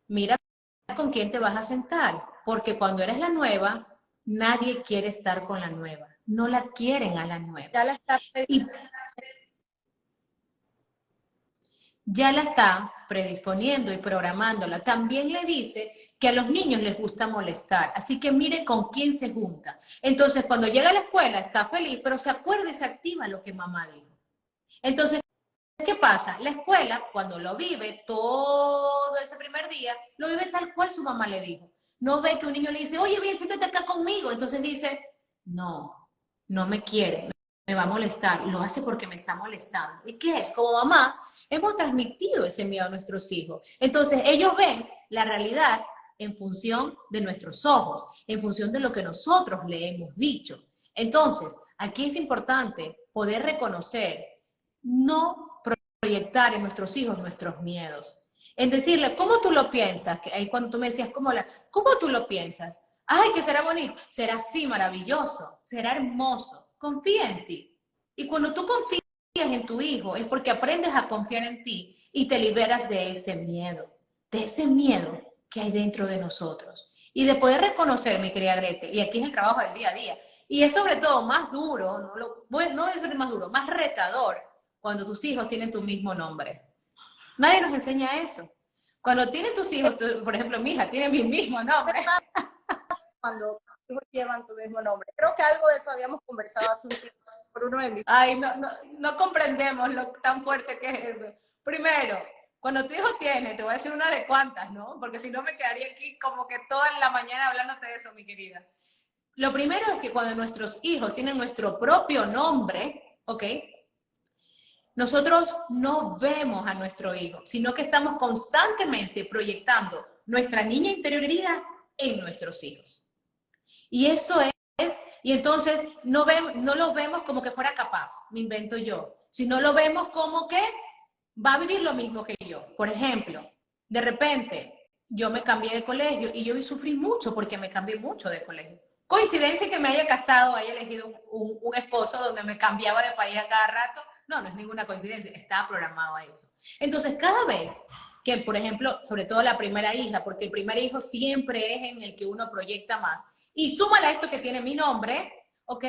mira con quién te vas a sentar, porque cuando eres la nueva, nadie quiere estar con la nueva, no la quieren a la nueva. Ya la está. Y ya la está predisponiendo y programándola. También le dice que a los niños les gusta molestar, así que miren con quién se junta. Entonces, cuando llega a la escuela, está feliz, pero se acuerda y se activa lo que mamá dijo. Entonces, ¿qué pasa? La escuela, cuando lo vive todo ese primer día, lo vive tal cual su mamá le dijo. No ve que un niño le dice, oye, bien, siéntate acá conmigo. Entonces dice, no, no me quiere, me va a molestar. Lo hace porque me está molestando. ¿Y qué es? Como mamá, hemos transmitido ese miedo a nuestros hijos. Entonces ellos ven la realidad en función de nuestros ojos, en función de lo que nosotros le hemos dicho. Entonces, aquí es importante poder reconocer, no proyectar en nuestros hijos nuestros miedos. En decirle, ¿cómo tú lo piensas? Que ahí cuando tú me decías, ¿cómo tú lo piensas? Ay, que será bonito. Será así, maravilloso. Será hermoso. Confía en ti. Y cuando tú confías en tu hijo, es porque aprendes a confiar en ti y te liberas de ese miedo que hay dentro de nosotros. Y de poder reconocer, mi querida Grete, y aquí es el trabajo del día a día, y es sobre todo más duro, no es más duro, más retador, cuando tus hijos tienen tu mismo nombre. Nadie nos enseña eso. Cuando tienen tus hijos, por ejemplo, mi hija tiene mi mismo nombre. Cuando tus hijos llevan tu mismo nombre. Creo que algo de eso habíamos conversado hace un tiempo por uno de mis... Ay, no comprendemos lo tan fuerte que es eso. Primero, cuando tu hijo tiene, te voy a decir una de cuantas, ¿no? Porque si no me quedaría aquí como que toda la mañana hablándote de eso, mi querida. Lo primero es que cuando nuestros hijos tienen nuestro propio nombre, ¿ok? Nosotros no vemos a nuestro hijo, sino que estamos constantemente proyectando nuestra niña interior herida en nuestros hijos. Y eso y entonces no lo vemos como que fuera capaz, me invento yo, sino lo vemos como que va a vivir lo mismo que yo. Por ejemplo, de repente yo me cambié de colegio y yo sufrí mucho porque me cambié mucho de colegio. Coincidencia que me haya casado, haya elegido un esposo donde me cambiaba de país a cada rato. No, no es ninguna coincidencia, estaba programado a eso. Entonces, cada vez que, por ejemplo, sobre todo la primera hija, porque el primer hijo siempre es en el que uno proyecta más. Y súmale a esto que tiene mi nombre, ¿ok?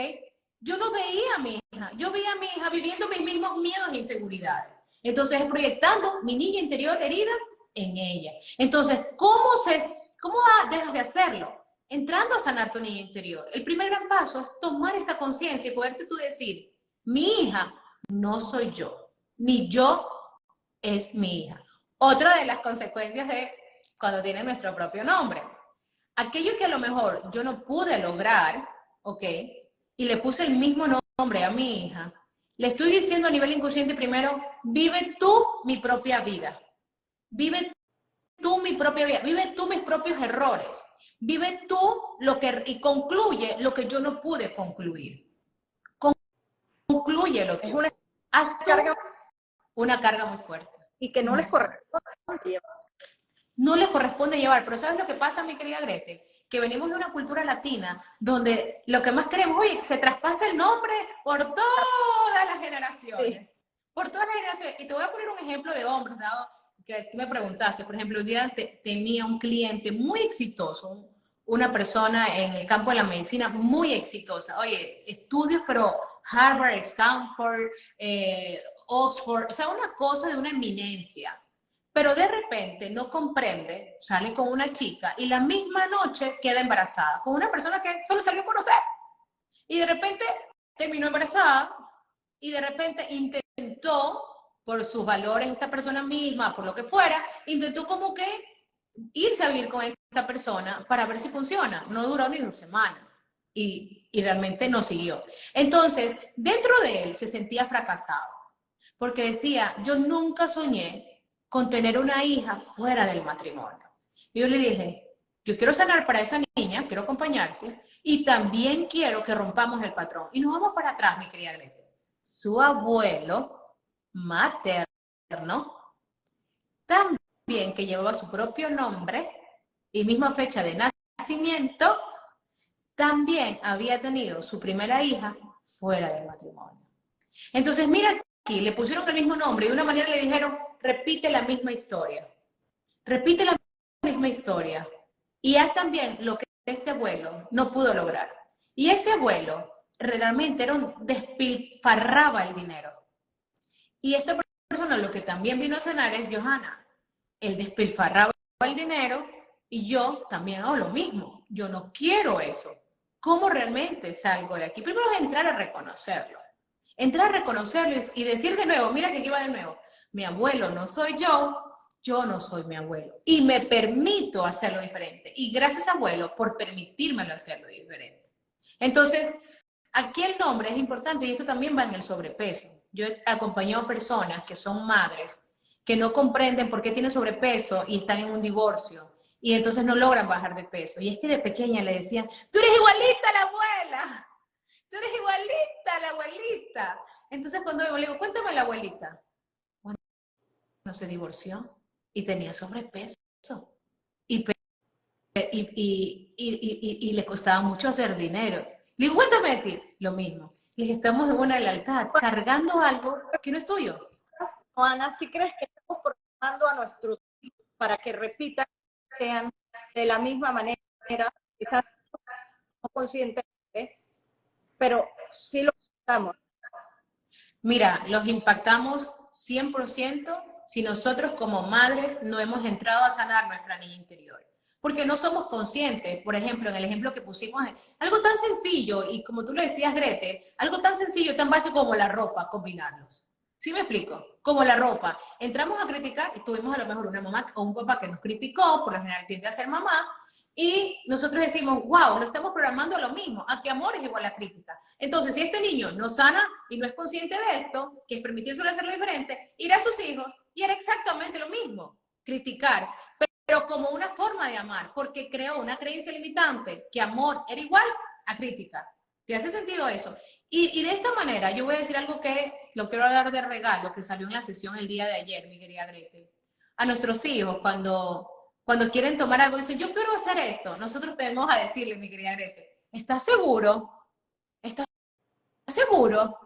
Yo no veía a mi hija, yo veía a mi hija viviendo mis mismos miedos e inseguridades. Entonces, proyectando mi niña interior herida en ella. Entonces, ¿cómo dejas de hacerlo? Entrando a sanar tu niña interior. El primer gran paso es tomar esta conciencia y poderte tú decir, mi hija no soy yo, ni yo es mi hija. Otra de las consecuencias de cuando tiene nuestro propio nombre. Aquello que a lo mejor yo no pude lograr, ¿ok? Y le puse el mismo nombre a mi hija, le estoy diciendo a nivel inconsciente primero, vive tú mi propia vida. Vive tú mi propia vida. Vive tú mis propios errores. Vive tú y concluye lo que yo no pude concluir. Conclúyelo Es tú. una Haz tú carga una carga muy fuerte. y que no Muy les fuerte. corresponde llevar. No le corresponde llevar, pero ¿sabes lo que pasa, mi querida Gretel? Que venimos de una cultura latina donde lo que más queremos, oye, que se traspase el nombre por todas las generaciones. Sí. Por todas las generaciones. Y te voy a poner un ejemplo de hombres, dado que tú me preguntaste. Por ejemplo, un día tenía un cliente muy exitoso, una persona en el campo de la medicina muy exitosa. Oye, estudios, pero Harvard, Stanford, Oxford, o sea, una cosa de una eminencia. Pero de repente no comprende, sale con una chica y la misma noche queda embarazada, con una persona que solo salió a conocer. Y de repente terminó embarazada y de repente intentó, por sus valores, esta persona misma, por lo que fuera, intentó como que irse a vivir con esta persona para ver si funciona. No duró ni 2 semanas y realmente no siguió. Entonces, dentro de él se sentía fracasado porque decía, yo nunca soñé con tener una hija fuera del matrimonio. Y yo le dije, yo quiero sanar para esa niña, quiero acompañarte, y también quiero que rompamos el patrón. Y nos vamos para atrás, mi querida Greta. Su abuelo materno, también que llevaba su propio nombre y misma fecha de nacimiento, también había tenido su primera hija fuera del matrimonio. Entonces, mira aquí, le pusieron el mismo nombre y de una manera le dijeron, repite la misma historia. Repite la misma historia. Y haz también lo que este abuelo no pudo lograr. Y ese abuelo realmente despilfarraba el dinero. Y esta persona lo que también vino a sanar es Johanna. Él despilfarraba el dinero y yo también hago lo mismo. Yo no quiero eso. ¿Cómo realmente salgo de aquí? Primero es entrar a reconocerlo. Entrar a reconocerlo y decir de nuevo, mira que aquí va de nuevo, mi abuelo no soy yo no soy mi abuelo. Y me permito hacerlo diferente. Y gracias, abuelo, por permitírmelo hacerlo diferente. Entonces, aquí el nombre es importante y esto también va en el sobrepeso. Yo he acompañado personas que son madres que no comprenden por qué tienen sobrepeso y están en un divorcio y entonces no logran bajar de peso. Y es que de pequeña le decían, tú eres igualita a la abuela, tú eres igualita a la abuelita. Entonces cuando me digo, cuéntame la abuelita. Bueno, no se divorció y tenía sobrepeso y, y le costaba mucho hacer dinero. Le digo, cuéntame de ti. Lo mismo. Le dije, estamos en una lealtad, cargando algo que no es tuyo. Ana, ¿sí crees que estamos programando a nuestros hijos para que repitan, sean de la misma manera, quizás no conscientemente, pero sí lo estamos? Mira, los impactamos 100% si nosotros como madres no hemos entrado a sanar nuestra niña interior. Porque no somos conscientes, por ejemplo, en el ejemplo que pusimos, algo tan sencillo, y como tú lo decías, Grete, algo tan sencillo, tan básico como la ropa, combinarlos. ¿Sí me explico? Como la ropa. Entramos a criticar y tuvimos a lo mejor una mamá o un papá que nos criticó, por lo general tiende a ser mamá, y nosotros decimos, wow, lo estamos programando a lo mismo, a que amor es igual a crítica. Entonces, si este niño no sana y no es consciente de esto, que es permitírselo hacerlo diferente, irá a sus hijos y era exactamente lo mismo, criticar, pero como una forma de amar, porque creó una creencia limitante, que amor era igual a crítica. ¿Te hace sentido eso? Y de esta manera, yo voy a decir algo que lo quiero dar de regalo, que salió en la sesión el día de ayer, mi querida Grete. A nuestros hijos, cuando quieren tomar algo, dicen, yo quiero hacer esto. Nosotros tenemos a decirle, mi querida Grete, ¿estás seguro? ¿Estás seguro?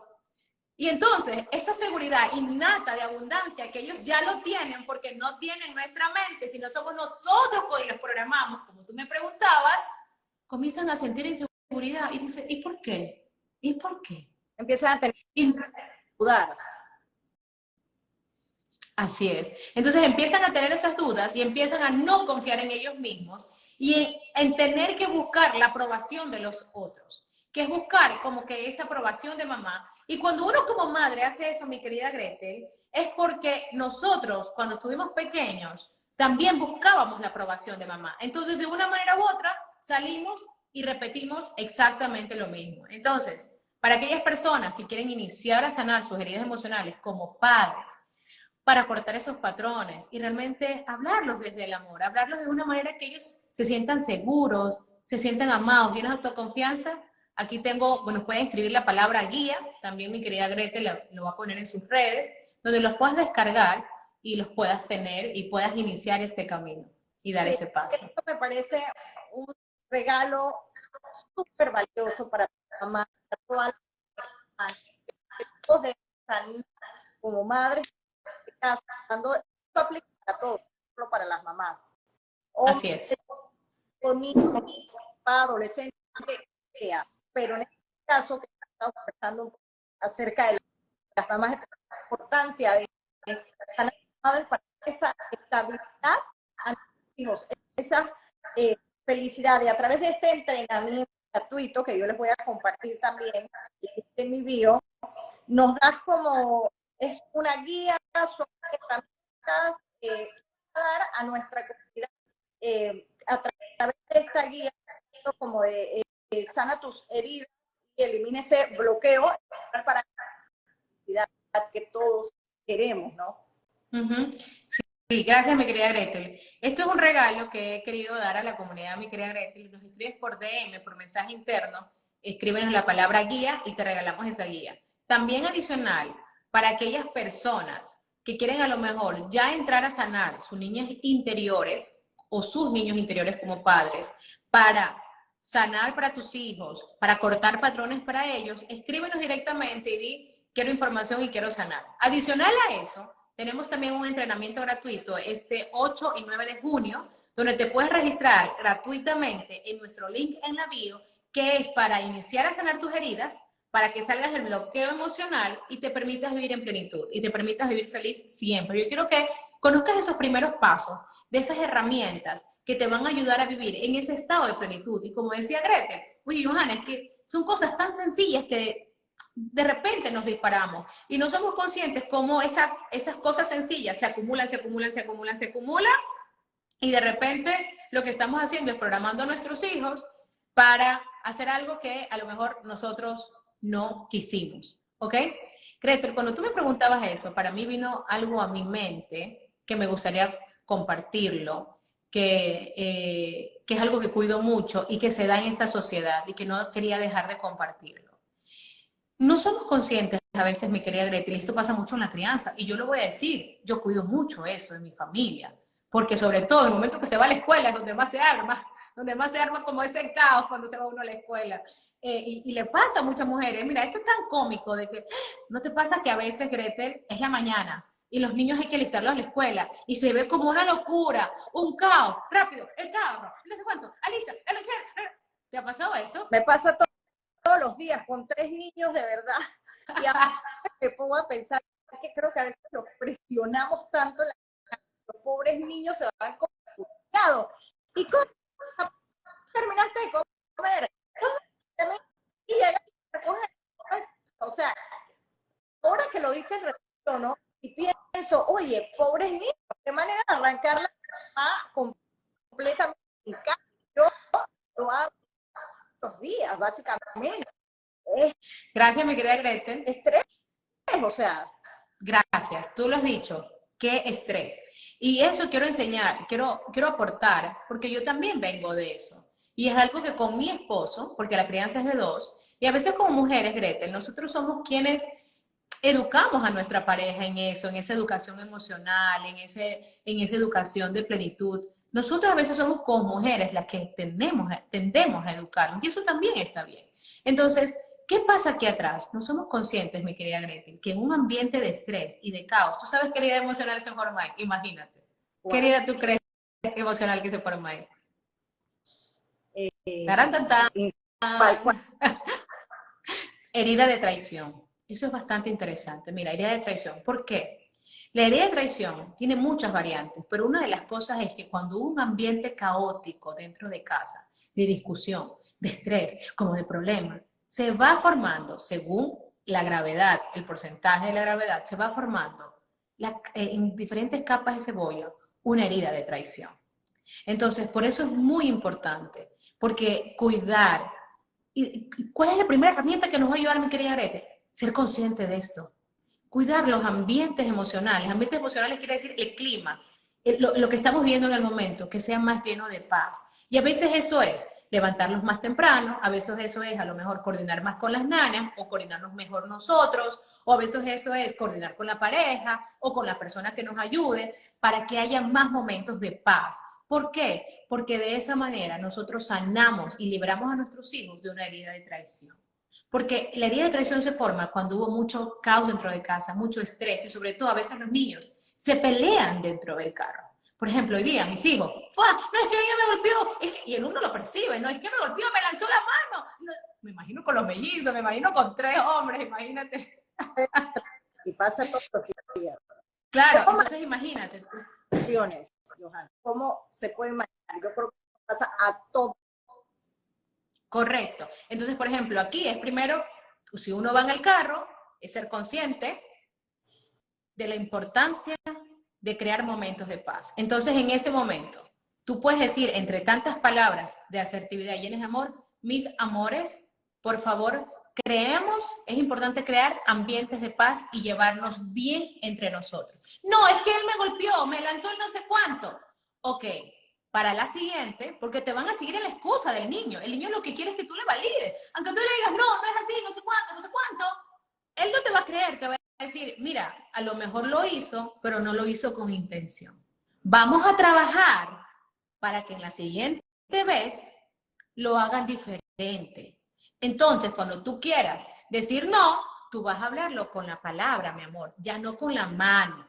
Y entonces, esa seguridad innata de abundancia que ellos ya lo tienen porque no tienen nuestra mente, sino somos nosotros que los programamos, como tú me preguntabas, comienzan a sentir inseguridad y dicen, ¿y por qué? ¿Y por qué? Empiezan a tener Y, que dudar. así es. Entonces empiezan a tener esas dudas y empiezan a no confiar en ellos mismos y en tener que buscar la aprobación de los otros, que es buscar como que esa aprobación de mamá. Y cuando uno como madre hace eso, mi querida Gretel, es porque nosotros cuando estuvimos pequeños también buscábamos la aprobación de mamá. Entonces de una manera u otra salimos y repetimos exactamente lo mismo. Entonces, para aquellas personas que quieren iniciar a sanar sus heridas emocionales como padres, para cortar esos patrones y realmente hablarlos desde el amor, hablarlos de una manera que ellos se sientan seguros, se sientan amados, llenos de autoconfianza. Aquí tengo, bueno, pueden escribir la palabra guía, también mi querida Grete lo va a poner en sus redes, donde los puedas descargar y los puedas tener y puedas iniciar este camino y dar Sí, ese paso. esto me parece un regalo súper valioso para tu mamá, para todas las mamás. Todos deben sanar como madres, en este caso, esto aplica para todos, no solo para las mamás. Así Hombres, es. niños, adolescentes, que sea. Pero en este caso, que estamos conversando un poco acerca de las mamás, la importancia de sanar a las madres para esa estabilidad a nuestros hijos, esa felicidad. Y a través de este entrenamiento gratuito que yo les voy a compartir también en mi bio, nos das como, es una guía, son herramientas para dar a nuestra comunidad a través de esta guía, como de sana tus heridas y elimina ese bloqueo para la felicidad que todos queremos, ¿no? Uh-huh. Sí, gracias, mi querida Gretel. Esto es un regalo que he querido dar a la comunidad, mi querida Gretel. Nos escribes por DM, por mensaje interno, escríbenos la palabra guía y te regalamos esa guía. También adicional, para aquellas personas que quieren a lo mejor ya entrar a sanar sus niñas interiores o sus niños interiores como padres, para sanar para tus hijos, para cortar patrones para ellos, escríbenos directamente y di, quiero información y quiero sanar. Adicional a eso, tenemos también un entrenamiento gratuito este 8 y 9 de junio, donde te puedes registrar gratuitamente en nuestro link en la bio, que es para iniciar a sanar tus heridas, para que salgas del bloqueo emocional y te permitas vivir en plenitud y te permitas vivir feliz siempre. Yo quiero que conozcas esos primeros pasos de esas herramientas que te van a ayudar a vivir en ese estado de plenitud. Y como decía Gretel, oye, Johanna, es que son cosas tan sencillas que de repente nos disparamos y no somos conscientes cómo esas cosas sencillas se acumulan, se acumulan, se acumulan, se acumulan y de repente lo que estamos haciendo es programando a nuestros hijos para hacer algo que a lo mejor nosotros no quisimos, ¿ok? Gretel, cuando tú me preguntabas eso, para mí vino algo a mi mente que me gustaría compartirlo, que es algo que cuido mucho y que se da en esta sociedad y que no quería dejar de compartirlo. No somos conscientes a veces, mi querida Gretel, y esto pasa mucho en la crianza, y yo lo voy a decir, yo cuido mucho eso en mi familia, porque sobre todo en el momento que se va a la escuela es donde más se arma como ese caos cuando se va uno a la escuela. Y le pasa a muchas mujeres, mira, esto es tan cómico de que no te pasa que a veces, Gretel, es la mañana y los niños hay que alistarlos a la escuela y se ve como una locura, un caos, rápido, el carro, no sé cuánto, alista, el lonchero. ¿Te ha pasado eso? Me pasa todos los días con 3 niños, de verdad. Y a veces me pongo a pensar que creo que a veces los presionamos tanto, los pobres niños se van complicado. ¿Y cómo terminaste de comer? Y llegas a recoger. O sea, ahora que lo dices, ¿no? Y pienso, oye, pobres niños, qué manera de arrancar la mamá completamente en casa. Yo lo hago todos los días, básicamente. Gracias, mi querida Gretel. Estrés, o sea. Gracias, tú lo has dicho, qué estrés. Y eso quiero enseñar, quiero aportar, porque yo también vengo de eso. Y es algo que con mi esposo, porque la crianza es de dos, y a veces como mujeres, Gretel, nosotros somos quienes educamos a nuestra pareja en eso, en esa educación emocional, en esa educación de plenitud. Nosotros a veces somos como mujeres las que tendemos a educarnos, y eso también está bien. Entonces, ¿qué pasa aquí atrás? No somos conscientes, mi querida Gretel, que en un ambiente de estrés y de caos, ¿tú sabes qué herida emocional se forma ahí? Imagínate. Wow. ¿Qué herida tú crees emocional que se forma ahí? Eh, Tarán, tan, tan. ¿Cuál? Herida de traición. Eso es bastante interesante. Mira, herida de traición. ¿Por qué? La herida de traición tiene muchas variantes, pero una de las cosas es que cuando hubo un ambiente caótico dentro de casa, de discusión, de estrés, como de problema, se va formando, según la gravedad, el porcentaje de la gravedad, se va formando en diferentes capas de cebolla una herida de traición. Entonces, por eso es muy importante, porque cuidar. ¿Y cuál es la primera herramienta que nos va a ayudar, mi querida Grete? Ser consciente de esto. Cuidar los ambientes emocionales. Ambientes emocionales quiere decir el clima, lo que estamos viendo en el momento, que sea más lleno de paz. Y a veces eso es levantarlos más temprano, a veces eso es a lo mejor coordinar más con las nanas o coordinarnos mejor nosotros, o a veces eso es coordinar con la pareja o con la persona que nos ayude para que haya más momentos de paz. ¿Por qué? Porque de esa manera nosotros sanamos y libramos a nuestros hijos de una herida de traición. Porque la herida de traición se forma cuando hubo mucho caos dentro de casa, mucho estrés y sobre todo a veces los niños se pelean dentro del carro. Por ejemplo, hoy día mis hijos, no, es que ella me golpeó, y el uno lo percibe, no, es que me golpeó, me lanzó la mano. No, me imagino con los mellizos, me imagino con 3 hombres, imagínate. Y pasa todos los días. Claro, entonces imagínate. Johanna, ¿cómo se puede imaginar? Yo creo que pasa a todos. Correcto. Entonces, por ejemplo, aquí es primero, si uno va en el carro, es ser consciente de la importancia de crear momentos de paz. Entonces, en ese momento, tú puedes decir entre tantas palabras de asertividad llenas de amor, mis amores, por favor, creemos, es importante crear ambientes de paz y llevarnos bien entre nosotros. No, es que él me golpeó, me lanzó el no sé cuánto. Ok, para la siguiente, porque te van a seguir en la excusa del niño. El niño lo que quiere es que tú le valides. Aunque tú le digas, no, no es así, no sé cuánto, no sé cuánto, él no te va a creer, te va a decir, mira, a lo mejor lo hizo, pero no lo hizo con intención. Vamos a trabajar para que en la siguiente vez lo hagan diferente. Entonces, cuando tú quieras decir no, tú vas a hablarlo con la palabra, mi amor, ya no con la mano.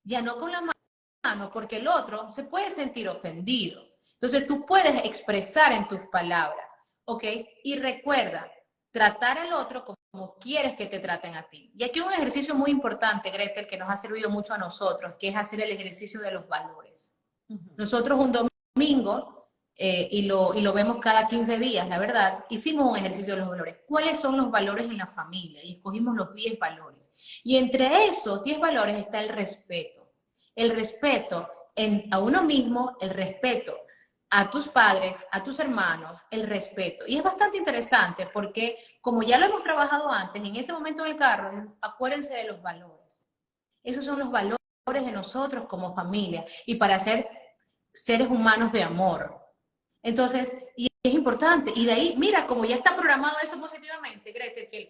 Ya no con la mano, porque el otro se puede sentir ofendido. Entonces tú puedes expresar en tus palabras, ¿ok? Y recuerda, tratar al otro como quieres que te traten a ti. Y aquí hay un ejercicio muy importante, Gretel, que nos ha servido mucho a nosotros, que es hacer el ejercicio de los valores. Nosotros un domingo, y lo vemos cada 15 días, la verdad, hicimos un ejercicio de los valores. ¿Cuáles son los valores en la familia? Y escogimos los 10 valores. Y entre esos 10 valores está el respeto. El respeto a uno mismo, el respeto a tus padres, a tus hermanos, el respeto. Y es bastante interesante porque, como ya lo hemos trabajado antes, en ese momento en el carro, acuérdense de los valores. Esos son los valores de nosotros como familia y para ser seres humanos de amor. Entonces, y es importante. Y de ahí, mira, como ya está programado eso positivamente, Gretel,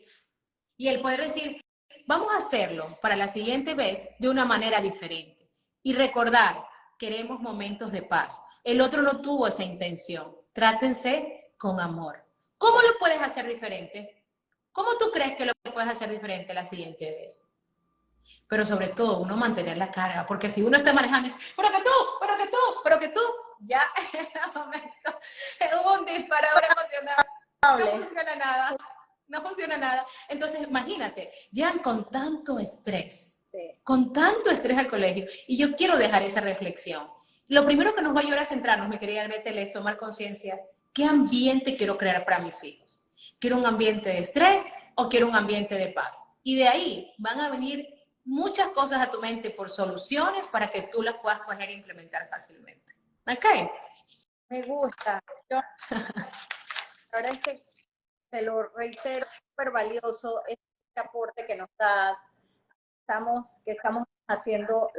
y el poder decir, vamos a hacerlo para la siguiente vez de una manera diferente. Y recordar, queremos momentos de paz. El otro no tuvo esa intención. Trátense con amor. ¿Cómo lo puedes hacer diferente? ¿Cómo tú crees que lo puedes hacer diferente la siguiente vez? Pero sobre todo, uno mantener la carga, porque si uno está manejando y dice, pero que tú, ya en el momento hubo un disparador emocional, no funciona nada, no funciona nada. Entonces, imagínate, llegan con tanto estrés, Sí. con tanto estrés al colegio. Y yo quiero dejar esa reflexión. Lo primero que nos va a ayudar a centrarnos, mi querida Gretel, es tomar conciencia, ¿qué ambiente quiero crear para mis hijos? ¿Quiero un ambiente de estrés o quiero un ambiente de paz? Y de ahí van a venir muchas cosas a tu mente por soluciones para que tú las puedas coger e implementar fácilmente. ¿Ok? Me gusta. Yo, la verdad es que te lo reitero, súper valioso este aporte que nos das. Que estamos haciendo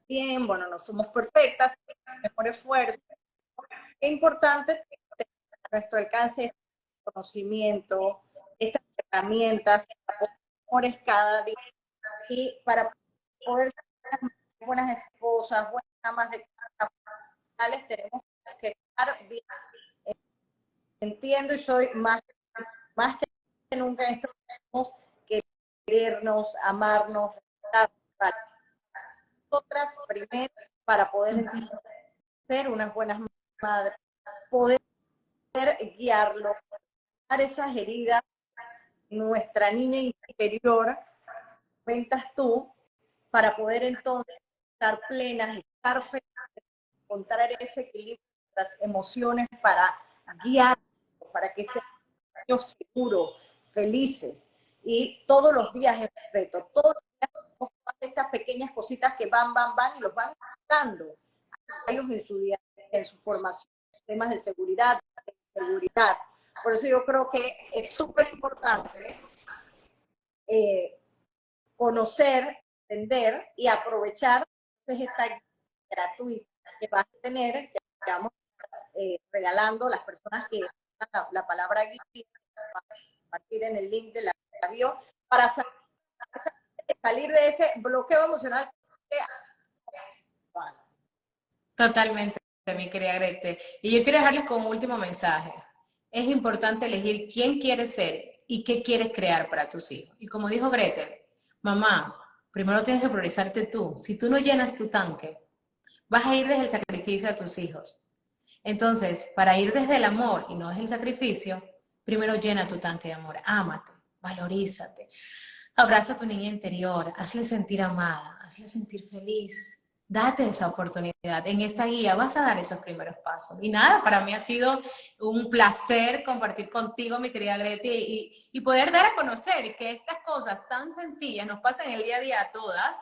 bien, bueno, no somos perfectas, mejor esfuerzo. Es importante tener a nuestro alcance este conocimiento, estas herramientas, mejores cada día y para poder ser buenas esposas, buenas amas de casa, tenemos que estar bien. Entiendo y soy más que nunca en estos momentos, querernos, amarnos, respetar nosotras primero para poder ser unas buenas madres, poder guiarlo, dar esas heridas, nuestra niña interior, cuentas tú, para poder entonces estar plenas, estar felices, encontrar ese equilibrio de las emociones para guiar, para que sean niños seguros, felices. Y todos los días es reto, todos los días tenemos estas pequeñas cositas que van y los van dando a ellos en su día, en su formación, temas de seguridad. Por eso yo creo que es súper importante conocer, entender y aprovechar esta guía gratuita que vas a tener, que vamos regalando a las personas que la palabra guía, compartir en el link de la bio, para salir de ese bloqueo emocional. Totalmente, mi querida Grete. Y yo quiero dejarles como último mensaje. Es importante elegir quién quieres ser y qué quieres crear para tus hijos. Y como dijo Grete, mamá, primero tienes que priorizarte tú. Si tú no llenas tu tanque, vas a ir desde el sacrificio a tus hijos. Entonces, para ir desde el amor y no desde el sacrificio, primero llena tu tanque de amor. Ámate, valorízate. Abraza a tu niña interior, hazle sentir amada, hazle sentir feliz. Date esa oportunidad. En esta guía vas a dar esos primeros pasos. Y nada, para mí ha sido un placer compartir contigo, mi querida Greti, y poder dar a conocer que estas cosas tan sencillas nos pasan el día a día a todas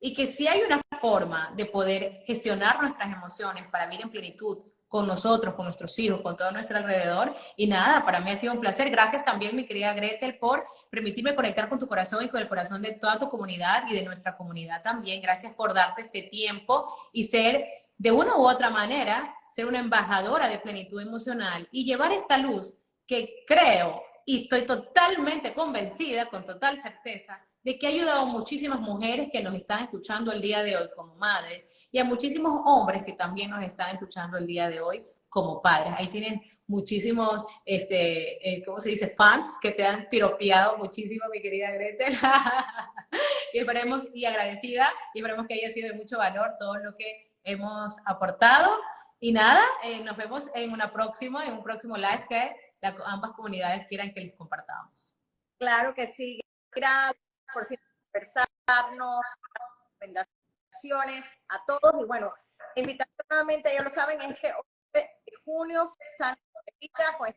y que sí hay una forma de poder gestionar nuestras emociones para vivir en plenitud con nosotros, con nuestros hijos, con todo nuestro alrededor. Y nada, para mí ha sido un placer. Gracias también, mi querida Gretel, por permitirme conectar con tu corazón y con el corazón de toda tu comunidad y de nuestra comunidad también. Gracias por darte este tiempo y ser, de una u otra manera, ser una embajadora de plenitud emocional y llevar esta luz que creo y estoy totalmente convencida, con total certeza, de que ha ayudado a muchísimas mujeres que nos están escuchando el día de hoy como madres y a muchísimos hombres que también nos están escuchando el día de hoy como padres. Ahí tienen muchísimos, ¿cómo se dice? Fans que te han piropeado muchísimo, mi querida Gretel. Y esperemos, y agradecida, y esperemos que haya sido de mucho valor todo lo que hemos aportado. Y nada, nos vemos en un próximo live que ambas comunidades quieran que les compartamos. Claro que sí. Gracias por siempre conversarnos, recomendaciones a todos. Y bueno, la invitación nuevamente, ya lo saben, es que 11 de junio están con esta pueden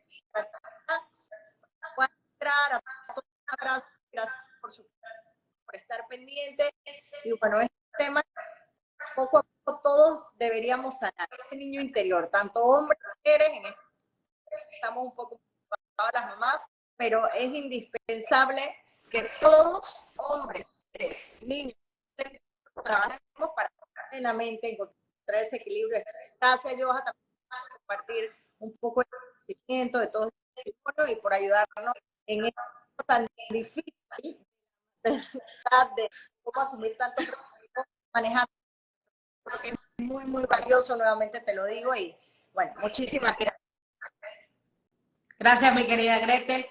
entrar a todos. Un abrazo, gracias por estar pendientes. Y bueno, este tema poco a poco todos deberíamos sanar. Este niño interior, tanto hombres como mujeres, en este estamos un poco preocupadas las mamás, pero es indispensable que todos, hombres, niños, trabajemos para plenamente encontrar ese equilibrio. Gracias, Joha, también por compartir un poco de conocimiento de todo esto y por ayudarnos en esto tan difícil de cómo asumir tanto proceso, manejar. Porque es muy, muy valioso, nuevamente te lo digo, y bueno, muchísimas gracias. Gracias, mi querida Gretel.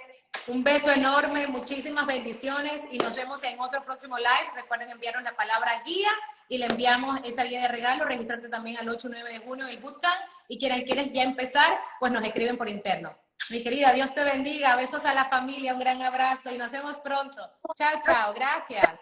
Un beso enorme, muchísimas bendiciones y nos vemos en otro próximo live. Recuerden enviarnos la palabra guía y le enviamos esa guía de regalo. Registrarte también al 8-9 de junio en el bootcamp y quienes quieren ya empezar, pues nos escriben por interno. Mi querida, Dios te bendiga. Besos a la familia, un gran abrazo y nos vemos pronto. Chao, chao. Gracias.